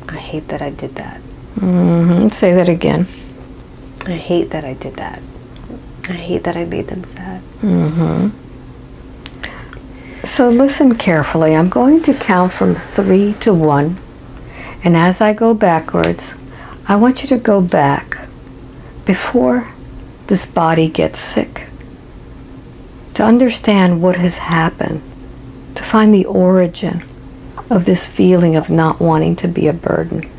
I hate that I did that. Say that again. I hate that I did that. I hate that I made them sad. So listen carefully. I'm going to count from 3 to 1. And as I go backwards, I want you to go back before this body gets sick, to understand what has happened, to find the origin of this feeling of not wanting to be a burden.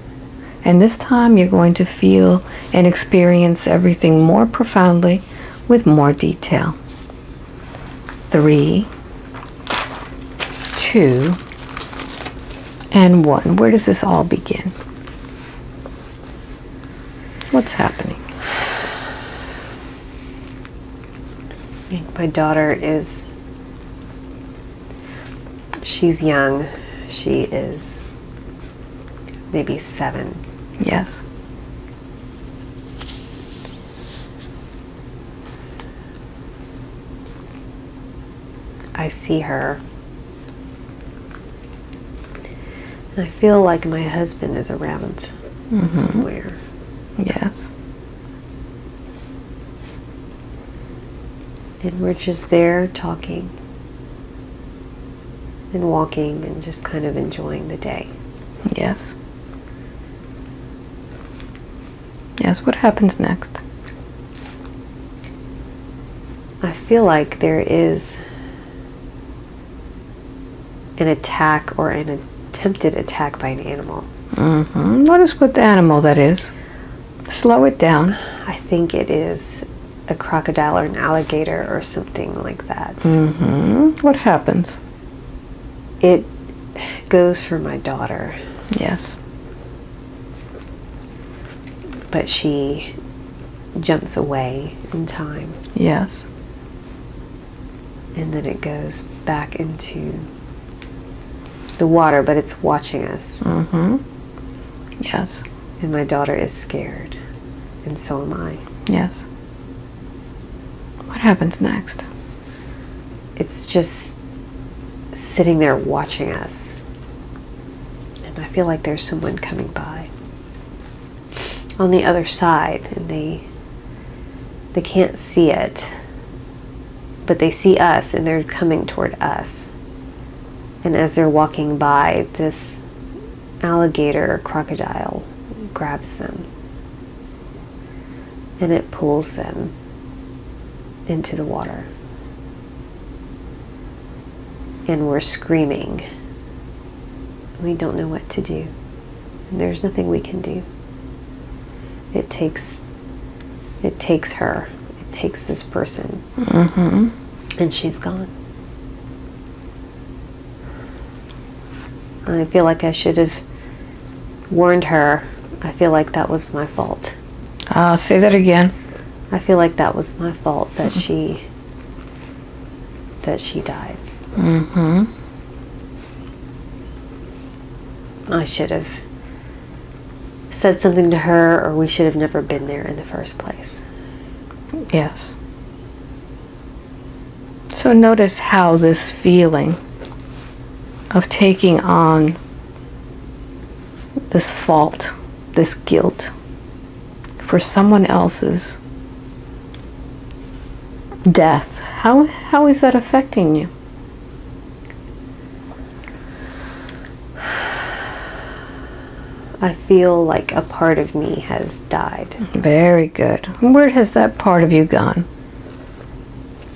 And this time you're going to feel and experience everything more profoundly with more detail. 3, 2, and 1. Where does this all begin? What's happening? I think my daughter is, she's young. She is maybe 7. Yes. I see her. And I feel like my husband is around somewhere. Yes. And we're just there talking and walking and just kind of enjoying the day. Yes. Yes, what happens next? I feel like there is an attack or an attempted attack by an animal. Notice what the animal that is. Slow it down. I think it is a crocodile or an alligator or something like that. What happens? It goes for my daughter, Yes. but she jumps away in time, Yes. and then it goes back into the water, but it's watching us. Yes. And my daughter is scared, and so am I. Yes. What happens next? It's just sitting there watching us, and I feel like there's someone coming by on the other side, and they can't see it, but they see us, and they're coming toward us. And as they're walking by, this alligator or crocodile grabs them, and it pulls them into the water. And we're screaming. We don't know what to do. And there's nothing we can do. It takes her. It takes this person. And she's gone. I feel like I should have warned her. I feel like that was my fault. Say that again. I feel like that was my fault that she died. I should have said something to her, or we should have never been there in the first place. Yes. So notice how this feeling of taking on this fault, this guilt for someone else's death, how is that affecting you? I feel like a part of me has died. Very good. Where has that part of you gone?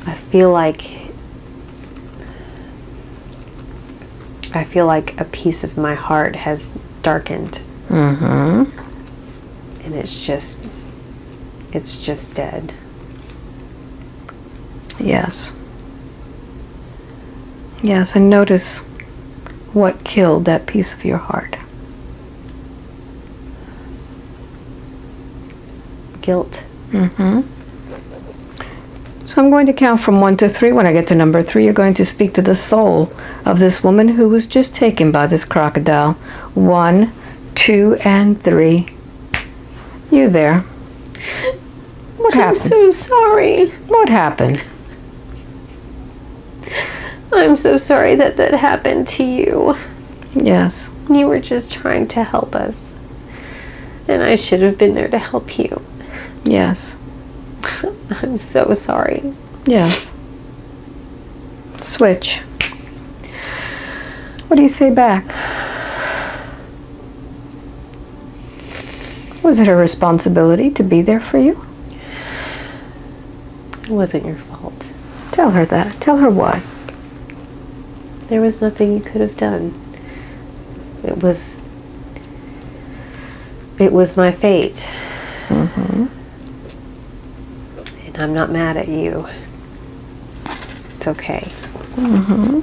I feel like a piece of my heart has darkened. Mm-hmm. And it's just dead. Yes. Yes, and notice what killed that piece of your heart. Guilt. Mm-hmm. So I'm going to count from 1 to 3. When I get to number 3, you're going to speak to the soul of this woman who was just taken by this crocodile. 1, 2, and 3. You there. What happened? I'm so sorry. What happened? I'm so sorry that happened to you. Yes. You were just trying to help us. And I should have been there to help you. Yes. I'm so sorry. Yes. Switch. What do you say back? Was it her responsibility to be there for you? It wasn't your fault. Tell her that. Tell her why. There was nothing you could have done. It was my fate. Mm-hmm. And I'm not mad at you. It's okay. Mm-hmm.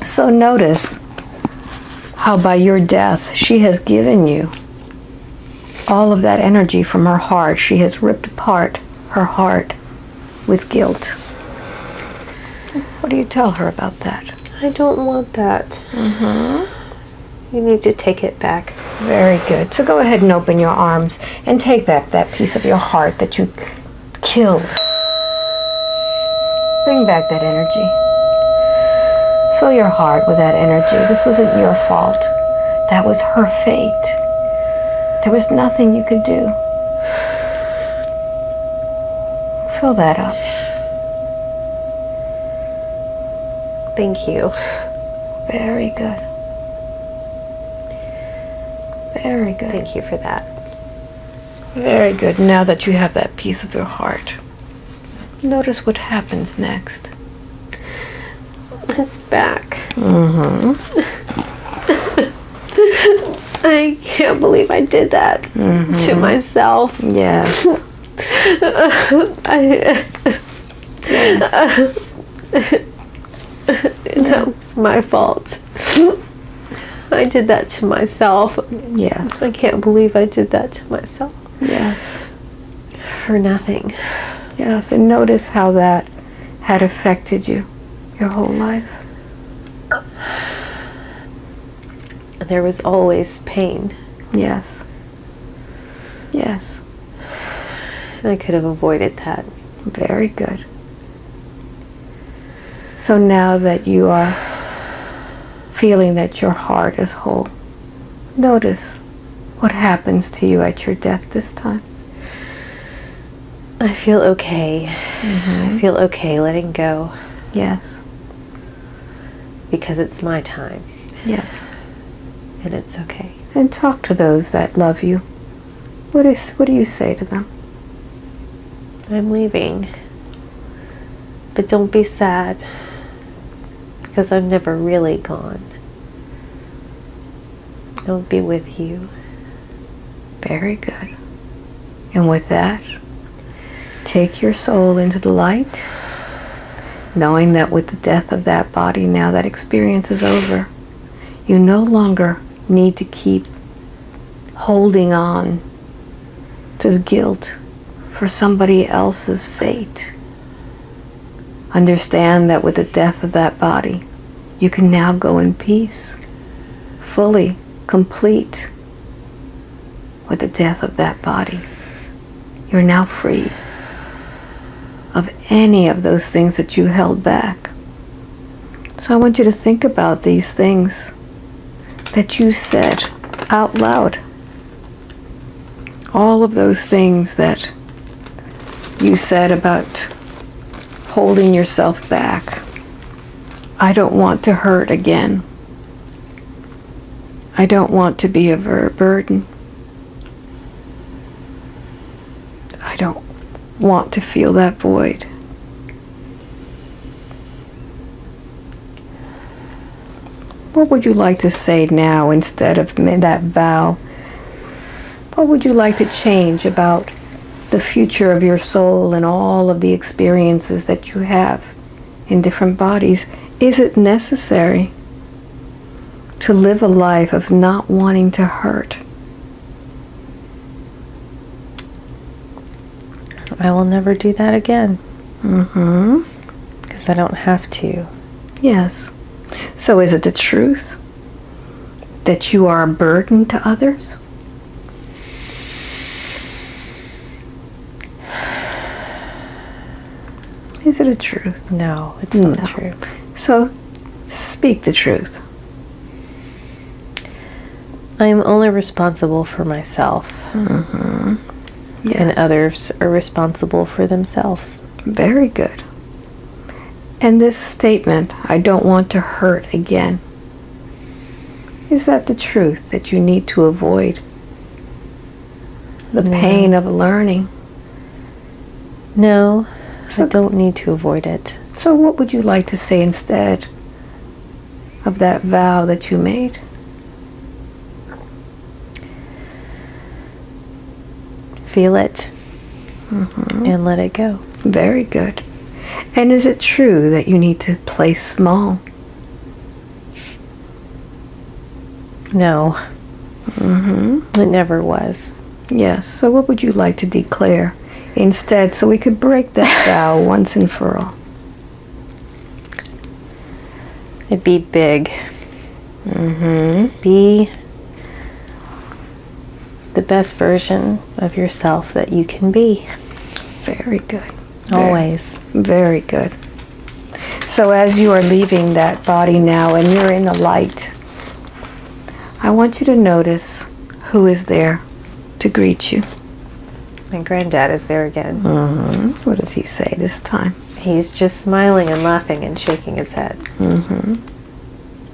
So notice how by your death she has given you all of that energy from her heart. She has ripped apart her heart with guilt. What do you tell her about that? I don't want that. Mm-hmm. You need to take it back. Very good. So go ahead and open your arms and take back that piece of your heart that you killed. Bring back that energy. Fill your heart with that energy. This wasn't your fault. That was her fate. There was nothing you could do. Fill that up. Thank you. Very good. Very good. Thank you for that. Very good. Now that you have that piece of your heart, notice what happens next. It's back. Mm-hmm. I can't believe I did that to myself. Yes. Yes. That was my fault. I did that to myself. Yes. I can't believe I did that to myself. Yes. For nothing. Yes. And notice how that had affected you your whole life. There was always pain. Yes. Yes. And I could have avoided that. Very good. So now that you are feeling that your heart is whole, notice what happens to you at your death this time. I feel okay. Mm-hmm. I feel okay letting go. Yes. Because it's my time. Yes. And it's okay. And talk to those that love you. What do you say to them? I'm leaving. But don't be sad. Because I'm never really gone. I'll be with you. Very good. And with that, take your soul into the light, knowing that with the death of that body, now that experience is over. You no longer need to keep holding on to the guilt for somebody else's fate. Understand that with the death of that body, you can now go in peace, fully complete. With the death of that body, you're now free. of any of those things that you held back. So I want you to think about these things that you said out loud. All of those things that you said about holding yourself back. I don't want to hurt again. I don't want to be a burden. I don't want to feel that void. What would you like to say now instead of that vow? What would you like to change about the future of your soul and all of the experiences that you have in different bodies? Is it necessary to live a life of not wanting to hurt? I will never do that again. Mm-hmm. Because I don't have to. Yes. So is it the truth that you are a burden to others? Is it a truth? No, it's not true. So speak the truth. I am only responsible for myself. Mm-hmm. Yes. And others are responsible for themselves. Very good. And this statement, I don't want to hurt again, is that the truth that you need to avoid? The pain of learning? No, I don't need to avoid it. So what would you like to say instead of that vow that you made? Feel it and let it go. Very good. And is it true that you need to play small? No. It never was. Yes. So what would you like to declare instead so we could break that vow once and for all? It'd be big. Be the best version of yourself that you can be. Very good. Always. Very good. So as you are leaving that body now and you're in the light, I want you to notice who is there to greet you. My granddad is there again. What does he say this time? He's just smiling and laughing and shaking his head.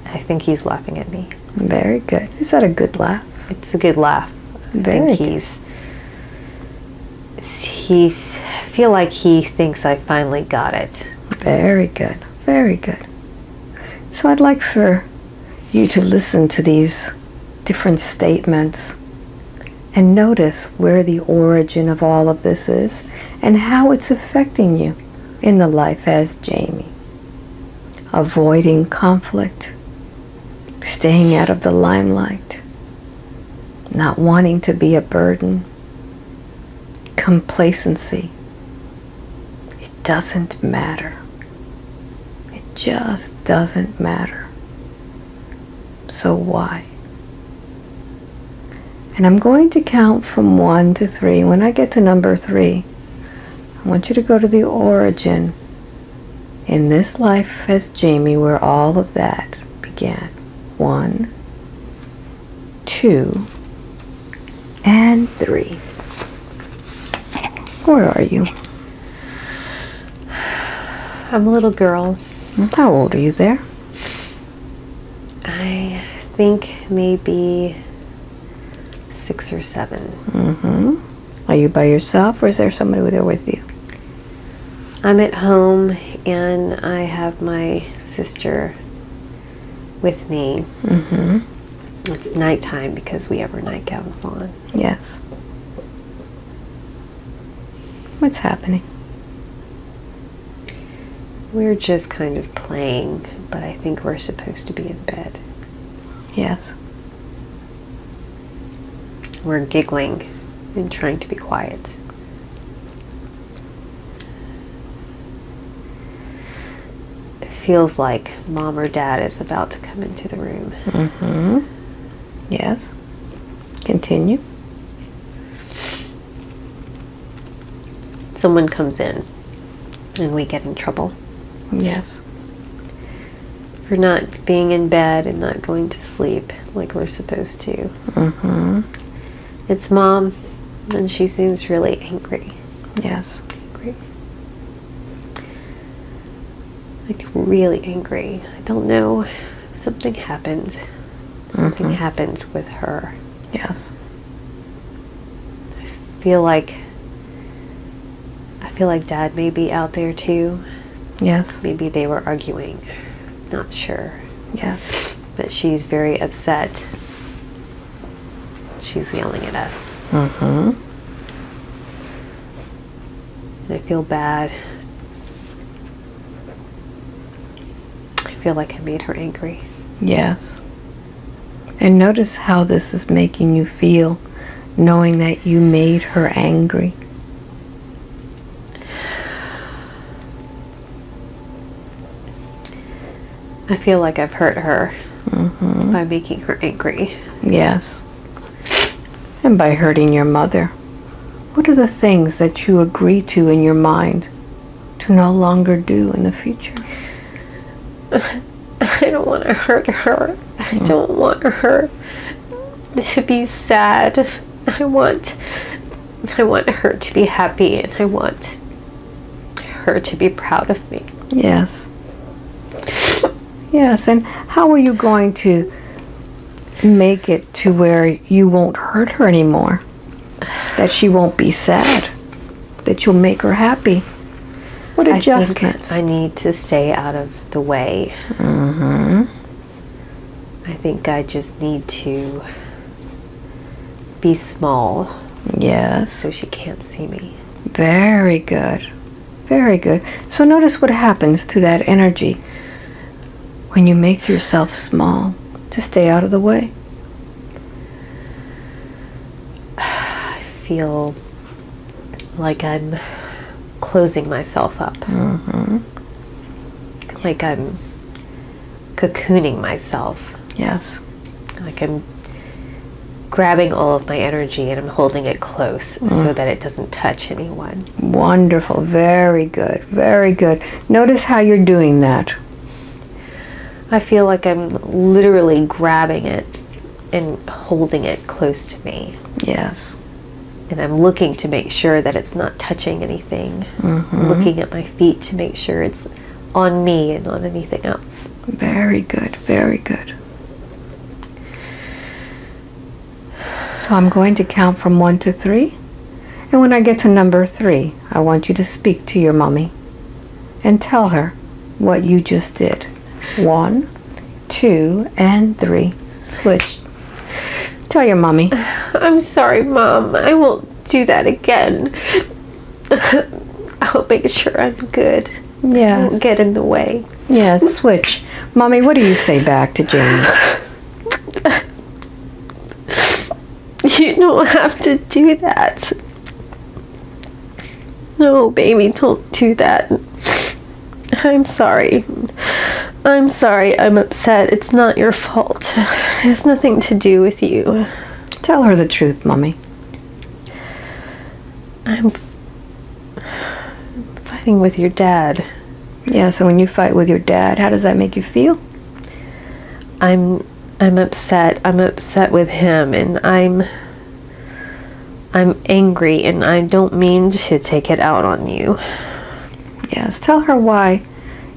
I think he's laughing at me. Very good. Is that a good laugh? It's a good laugh. Very I think he feel like he thinks I finally got it. Very good. Very good. So I'd like for you to listen to these different statements and notice where the origin of all of this is and how it's affecting you in the life as Jamie. Avoiding conflict, staying out of the limelight, not wanting to be a burden, complacency. It doesn't matter. It just doesn't matter. So why? And I'm going to count from 1 to 3. When I get to number 3, I want you to go to the origin in this life as Jamie where all of that began. 1, 2, and 3. Where are you? I'm a little girl. How old are you there? I think maybe 6 or 7. Are you by yourself or is there somebody there with you? I'm at home and I have my sister with me. It's nighttime because we have our nightgowns on. Yes. What's happening? We're just kind of playing, but I think we're supposed to be in bed. Yes. We're giggling and trying to be quiet. It feels like Mom or Dad is about to come into the room. Yes. Continue. Someone comes in. and we get in trouble Yes. for not being in bed and not going to sleep like we're supposed to. Mm-hmm. It's Mom, and she seems really angry. Yes. Angry. Like really angry. I don't know. Something happened. Something happened with her. Yes. I feel like Dad may be out there too. Yes. Maybe they were arguing. Not sure. Yes. But she's very upset. She's yelling at us. Mm-hmm. And I feel bad. I feel like I made her angry. Yes. And notice how this is making you feel, knowing that you made her angry. I feel like I've hurt her by making her angry. Yes. And by hurting your mother. What are the things that you agree to in your mind to no longer do in the future? I don't want to hurt her. I don't want her to be sad. I want her to be happy, and I want her to be proud of me. Yes. Yes, and how are you going to make it to where you won't hurt her anymore? That she won't be sad? That you'll make her happy? What adjustments? I think I need to stay out of the way. Mm-hmm. I think I just need to be small. Yes. So she can't see me. Very good. Very good. So notice what happens to that energy when you make yourself small to stay out of the way. I feel like I'm closing myself up. Mm-hmm. Like I'm cocooning myself. Yes. Like I'm grabbing all of my energy and I'm holding it close so that it doesn't touch anyone. Wonderful. Very good. Very good. Notice how you're doing that. I feel like I'm literally grabbing it and holding it close to me. Yes. And I'm looking to make sure that it's not touching anything. I'm looking at my feet to make sure it's on me and not anything else. Very good. Very good. So I'm going to count from 1 to 3. And when I get to number 3, I want you to speak to your mommy and tell her what you just did. 1, 2, and 3. Switch. Tell your mommy. I'm sorry, Mom. I won't do that again. I'll make sure I'm good. I Yes. won't get in the way. Yes, switch. Mommy, what do you say back to Jamie? You don't have to do that. No, baby, don't do that. I'm sorry. I'm sorry. I'm upset. It's not your fault. It has nothing to do with you. Tell her the truth, Mommy. I'm fighting with your dad. Yeah, so when you fight with your dad, how does that make you feel? I'm upset. I'm upset with him, and I'm angry, and I don't mean to take it out on you. Yes, tell her why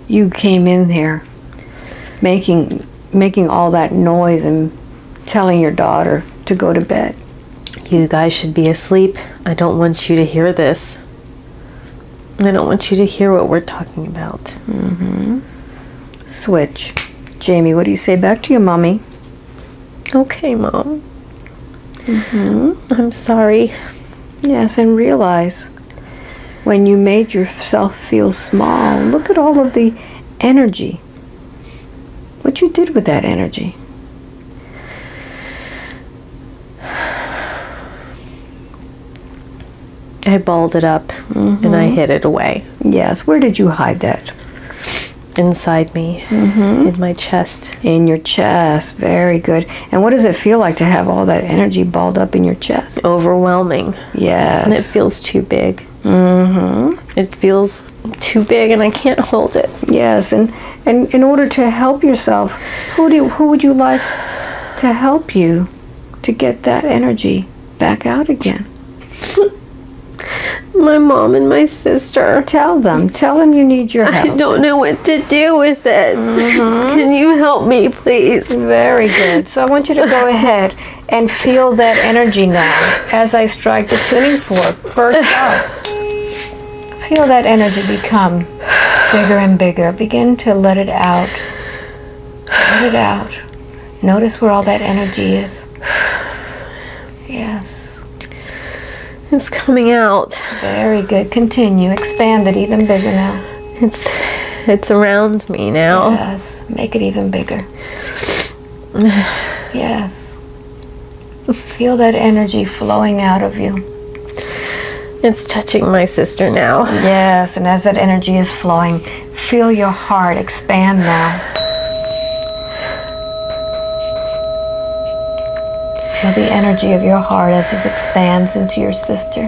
you came in here making all that noise and telling your daughter to go to bed. You guys should be asleep. I don't want you to hear this. I don't want you to hear what we're talking about. Switch. Jamie, what do you say back to your mommy? Okay, Mom. I'm sorry. Yes, and realize when you made yourself feel small, look at all of the energy. What you did with that energy. I balled it up and I hid it away. Yes, where did you hide that? Inside me, in my chest. In your chest. Very good. And what does it feel like to have all that energy balled up in your chest? Overwhelming. Yes. And it feels too big. Mm-hmm. It feels too big and I can't hold it. Yes, and in order to help yourself, who would you like to help you to get that energy back out again? My mom and my sister. Tell them you need your help. I don't know what to do with it. Can you help me, please? Very good. So I want you to go ahead and feel that energy now as I strike the tuning fork. First up. Feel that energy become bigger and bigger. Begin to let it out. Let it out. Notice where all that energy is. Yes. It's coming out. Very good. Continue. Expand it even bigger now. It's around me now. Yes. Make it even bigger. Yes. Feel that energy flowing out of you. It's touching my sister now. Yes, and as that energy is flowing, feel your heart expand now. Feel the energy of your heart as it expands into your sister,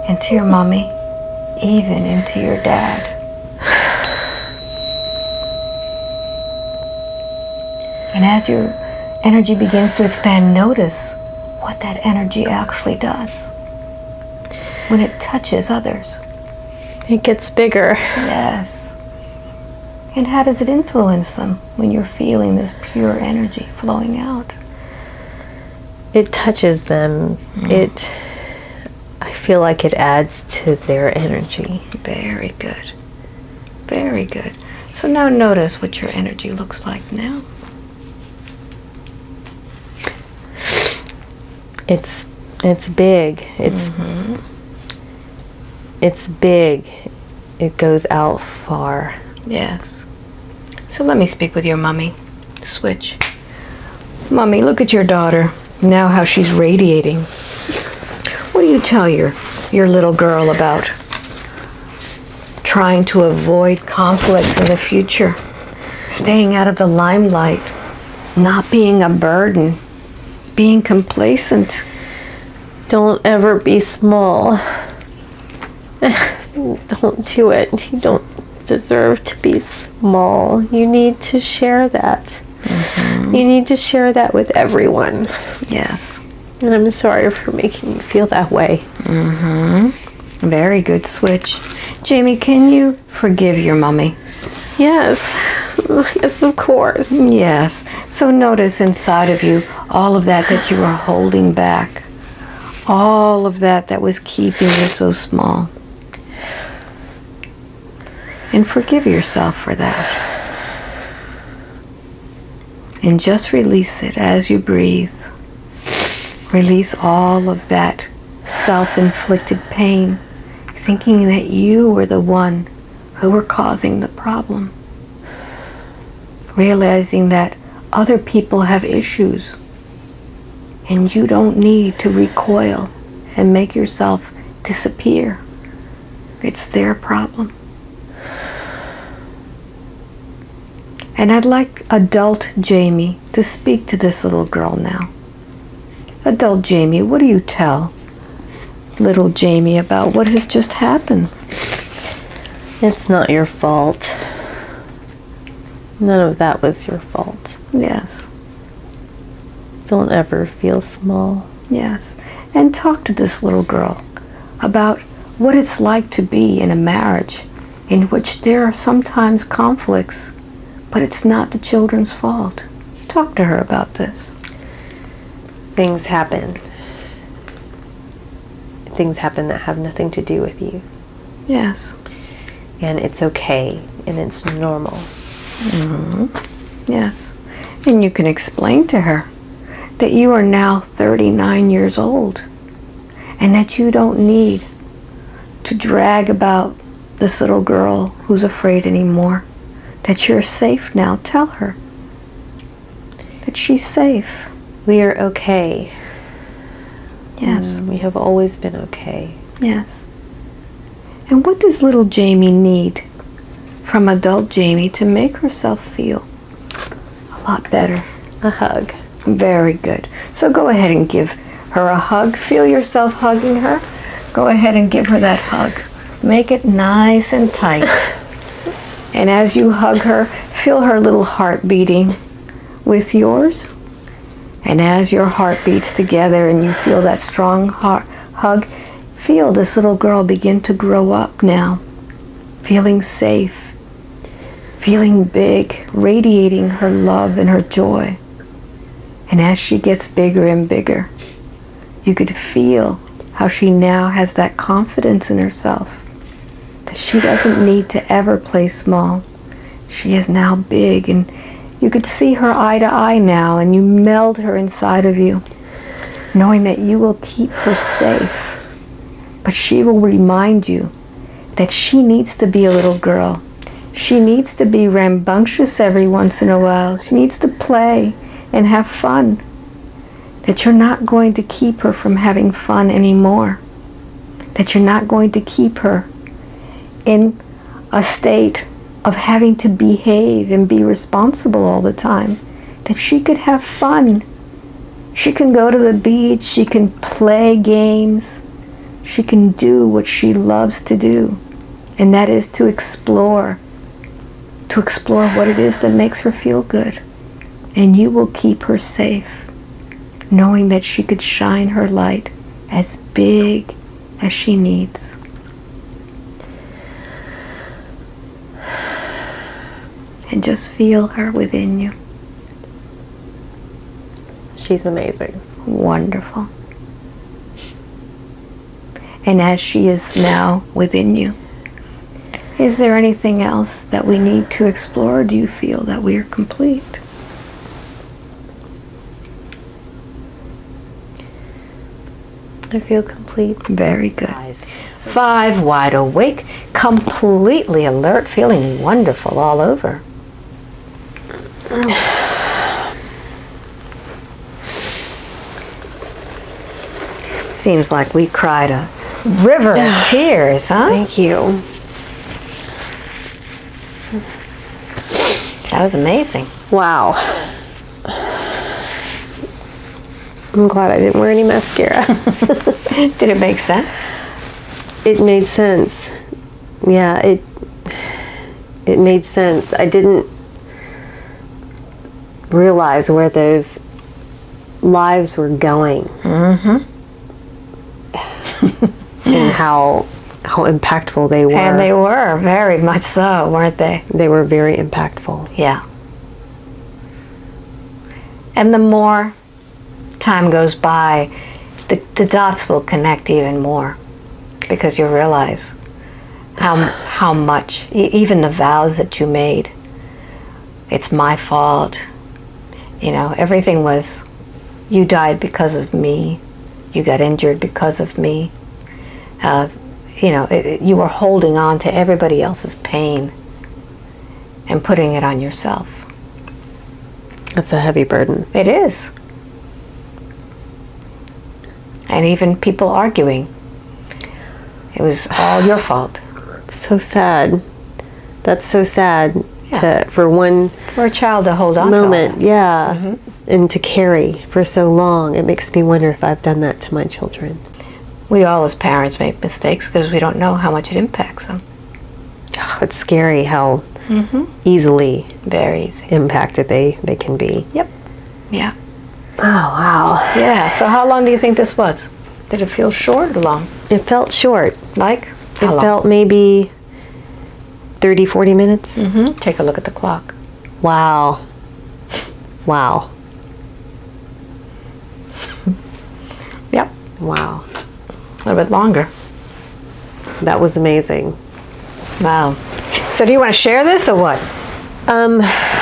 into your mommy, even into your dad. And as your energy begins to expand, notice what that energy actually does when it touches others. It gets bigger. Yes. And how does it influence them when you're feeling this pure energy flowing out? It touches them. I feel like it adds to their energy. Very good. Very good. So now notice what your energy looks like now. It's big. It's big. It goes out far. Yes. So let me speak with your mommy. Switch. Mommy, look at your daughter. Now how she's radiating. What do you tell your little girl about trying to avoid conflicts in the future? Staying out of the limelight. Not being a burden. Being complacent. Don't ever be small. Don't do it. You don't deserve to be small. You need to share that. You need to share that with everyone. Yes. And I'm sorry for making you feel that way. Very good switch. Jamie, can you forgive your mommy? Yes. Yes, of course. Yes. So notice inside of you all of that you are holding back. All of that was keeping you so small. And forgive yourself for that. And just release it as you breathe. Release all of that self-inflicted pain, thinking that you were the one who were causing the problem. Realizing that other people have issues and you don't need to recoil and make yourself disappear. It's their problem. And I'd like adult Jamie to speak to this little girl now. Adult Jamie, what do you tell little Jamie about what has just happened? It's not your fault. None of that was your fault. Yes. Don't ever feel small. Yes. And talk to this little girl about what it's like to be in a marriage in which there are sometimes conflicts, but it's not the children's fault. Talk to her about this. Things happen. Things happen that have nothing to do with you. Yes. And it's okay, and it's normal. Yes. And you can explain to her that you are now 39 years old and that you don't need to drag about this little girl who's afraid anymore. That you're safe now. Tell her that she's safe. We are okay. Yes. We have always been okay. Yes. And what does little Jamie need from adult Jamie to make herself feel a lot better? A hug. Very good. So go ahead and give her a hug. Feel yourself hugging her. Go ahead and give her that hug. Make it nice and tight. And as you hug her, feel her little heart beating with yours. And as your heart beats together and you feel that strong hug, feel this little girl begin to grow up now, feeling safe, feeling big, radiating her love and her joy. And as she gets bigger and bigger, you could feel how she now has that confidence in herself, that she doesn't need to ever play small. She is now big, and you could see her eye to eye now, and you meld her inside of you, knowing that you will keep her safe. But she will remind you that she needs to be a little girl. She needs to be rambunctious every once in a while. She needs to play and have fun. That you're not going to keep her from having fun anymore. That you're not going to keep her in a state of having to behave and be responsible all the time. That she could have fun. She can go to the beach, she can play games, she can do what she loves to do, and that is to explore what it is that makes her feel good. And you will keep her safe, knowing that she could shine her light as big as she needs. And just feel her within you. She's amazing. Wonderful. And as she is now within you, is there anything else that we need to explore? Or do you feel that we are complete? I feel complete. Very good. 5, wide awake, completely alert, feeling wonderful all over. Seems like we cried a river of tears, huh? Thank you. That was amazing. Wow. I'm glad I didn't wear any mascara. Did it make sense? It made sense. Yeah, it made sense. I didn't realize where those lives were going. Mm-hmm. And how impactful they were. And they were, very much so, weren't they? They were very impactful. Yeah. And the more time goes by, the dots will connect even more, because you'll realize how much, even the vows that you made, it's my fault. You know, everything was, you died because of me. You got injured because of me. You know, you were holding on to everybody else's pain and putting it on yourself. That's a heavy burden. It is. And even people arguing. It was all your fault. So sad. That's so sad. Yeah. For a child to hold on moment, to. Yeah. Mm-hmm. And to carry for so long. It makes me wonder if I've done that to my children. We all as parents make mistakes because we don't know how much it impacts them. Oh, it's scary how easily very easy impacted they can be. Yep. Yeah. Oh, wow. Yeah. So how long do you think this was? Did it feel short or long? It felt short. Like? It felt maybe 30, 40 minutes. Mm-hmm. Take a look at the clock. Wow. Wow. Yep. Wow. A little bit longer. That was amazing. Wow. So do you want to share this or what?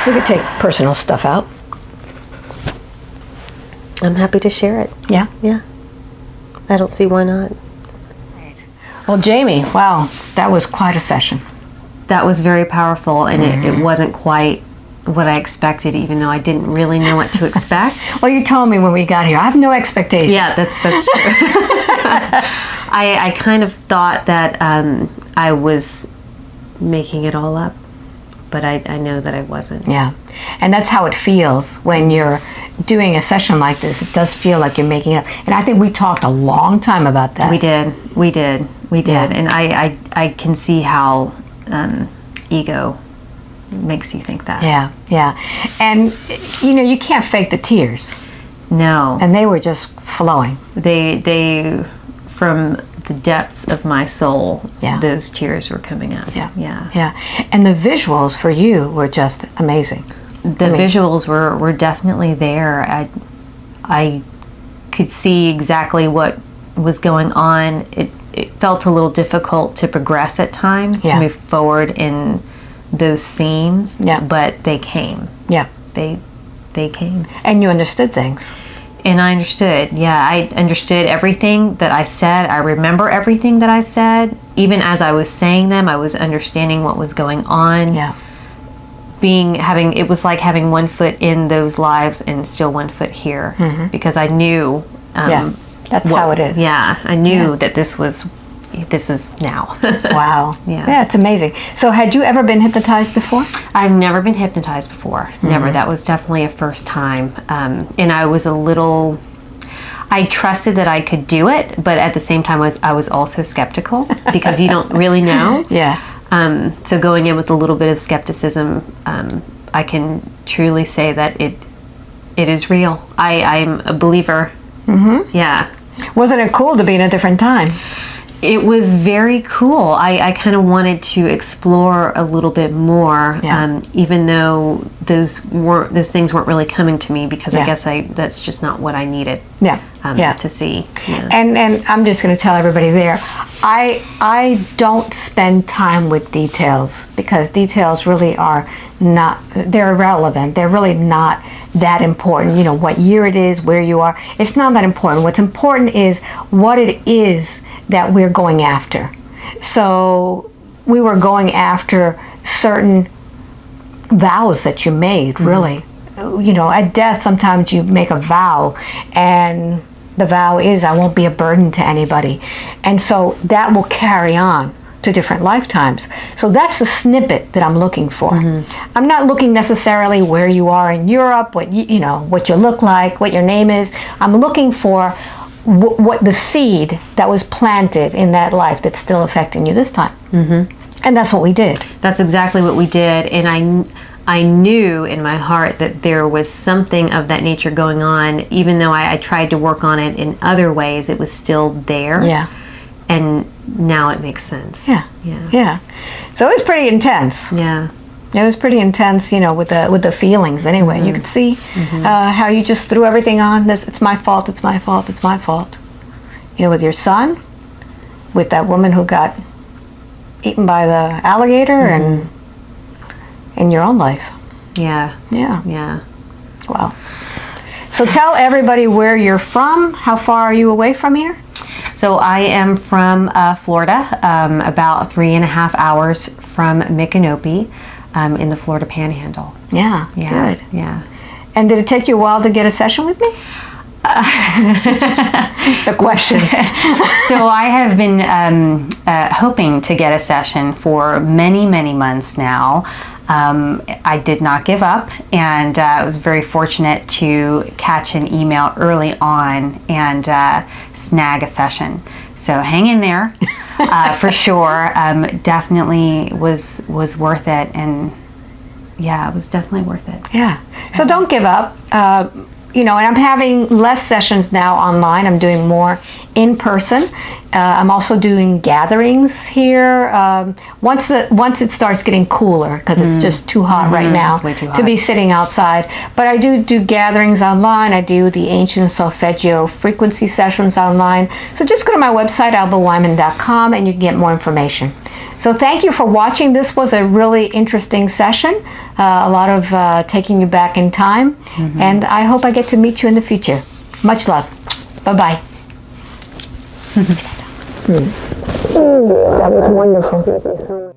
We could take personal stuff out. I'm happy to share it. Yeah? Yeah. I don't see why not. Well, Jamie, wow, that was quite a session. That was very powerful, and it wasn't quite what I expected, even though I didn't really know what to expect. Well, you told me when we got here. I have no expectations. Yeah, that's true. I kind of thought that I was making it all up, but I know that I wasn't. Yeah. And that's how it feels when you're doing a session like this. It does feel like you're making it up. And I think we talked a long time about that. We did. Yeah. And I can see how ego makes you think that. Yeah, yeah. And, you know, you can't fake the tears. No. And they were just flowing. They from the depths of my soul, Yeah. those tears were coming out. Yeah. Yeah. Yeah. And the visuals for you were just amazing. The visuals were definitely there. I could see exactly what was going on. It felt a little difficult to progress at times, Yeah. to move forward in those scenes. Yeah. But they came. Yeah. They came. And you understood things. And I understood. Yeah, I understood everything that I said. I remember everything that I said. Even as I was saying them, I was understanding what was going on. Yeah. It was like having one foot in those lives and still one foot here, because I knew. Yeah. That's how it is. Yeah, I knew that this is now. Wow. Yeah. Yeah, it's amazing. So had you ever been hypnotized before? I've never been hypnotized before. Never. That was definitely a first time. And I was I trusted that I could do it, but at the same time I was also skeptical, because you don't really know. Yeah. So going in with a little bit of skepticism, I can truly say that it is real. I'm a believer. Mm-hmm. Yeah. Wasn't it cool to be in a different time? It was very cool. I kind of wanted to explore a little bit more, Yeah. even though those things weren't really coming to me, because Yeah. I guess that's just not what I needed. Yeah. Yeah. To see. Yeah. And I'm just going to tell everybody there, I don't spend time with details, because details really are not, they're irrelevant. They're really not that important. You know, what year it is, where you are. It's not that important. What's important is what it is that we're going after. So we were going after certain vows that you made, really. You know, at death, sometimes you make a vow, and the vow is, I won't be a burden to anybody. And so that will carry on to different lifetimes. So that's the snippet that I'm looking for. I'm not looking necessarily where you are in Europe, what you know, what you look like, what your name is. I'm looking for what the seed that was planted in that life that's still affecting you this time. And that's what we did. That's exactly what we did, and I knew in my heart that there was something of that nature going on. Even though I tried to work on it in other ways, it was still there. Yeah. And now it makes sense. Yeah. Yeah. Yeah. So it was pretty intense. Yeah. It was pretty intense, you know, with the feelings. Anyway, you could see how you just threw everything on this. It's my fault. It's my fault. It's my fault. You know, with your son, with that woman who got eaten by the alligator, and in your own life. Yeah. Yeah. Yeah. Wow. So tell everybody where you're from. How far are you away from here? So I am from Florida, about 3.5 hours from Micanopy, in the Florida Panhandle. Yeah. Yeah. Good. Yeah. And did it take you a while to get a session with me? The question. So I have been hoping to get a session for many, many months now. I did not give up, and I was very fortunate to catch an email early on and snag a session. So hang in there, for sure. Definitely was worth it, and yeah, it was definitely worth it. Yeah. So don't give up. You know, and I'm having less sessions now online. I'm doing more in person. I'm also doing gatherings here. Once it starts getting cooler, because it's just too hot right now It's way too to hot. be sitting outside. But I do gatherings online. I do the ancient solfeggio frequency sessions online. So just go to my website, albawyman.com, and you can get more information. So thank you for watching. This was a really interesting session. A lot of taking you back in time. And I hope I get to meet you in the future. Much love. Bye-bye. That was wonderful. Thank you so much.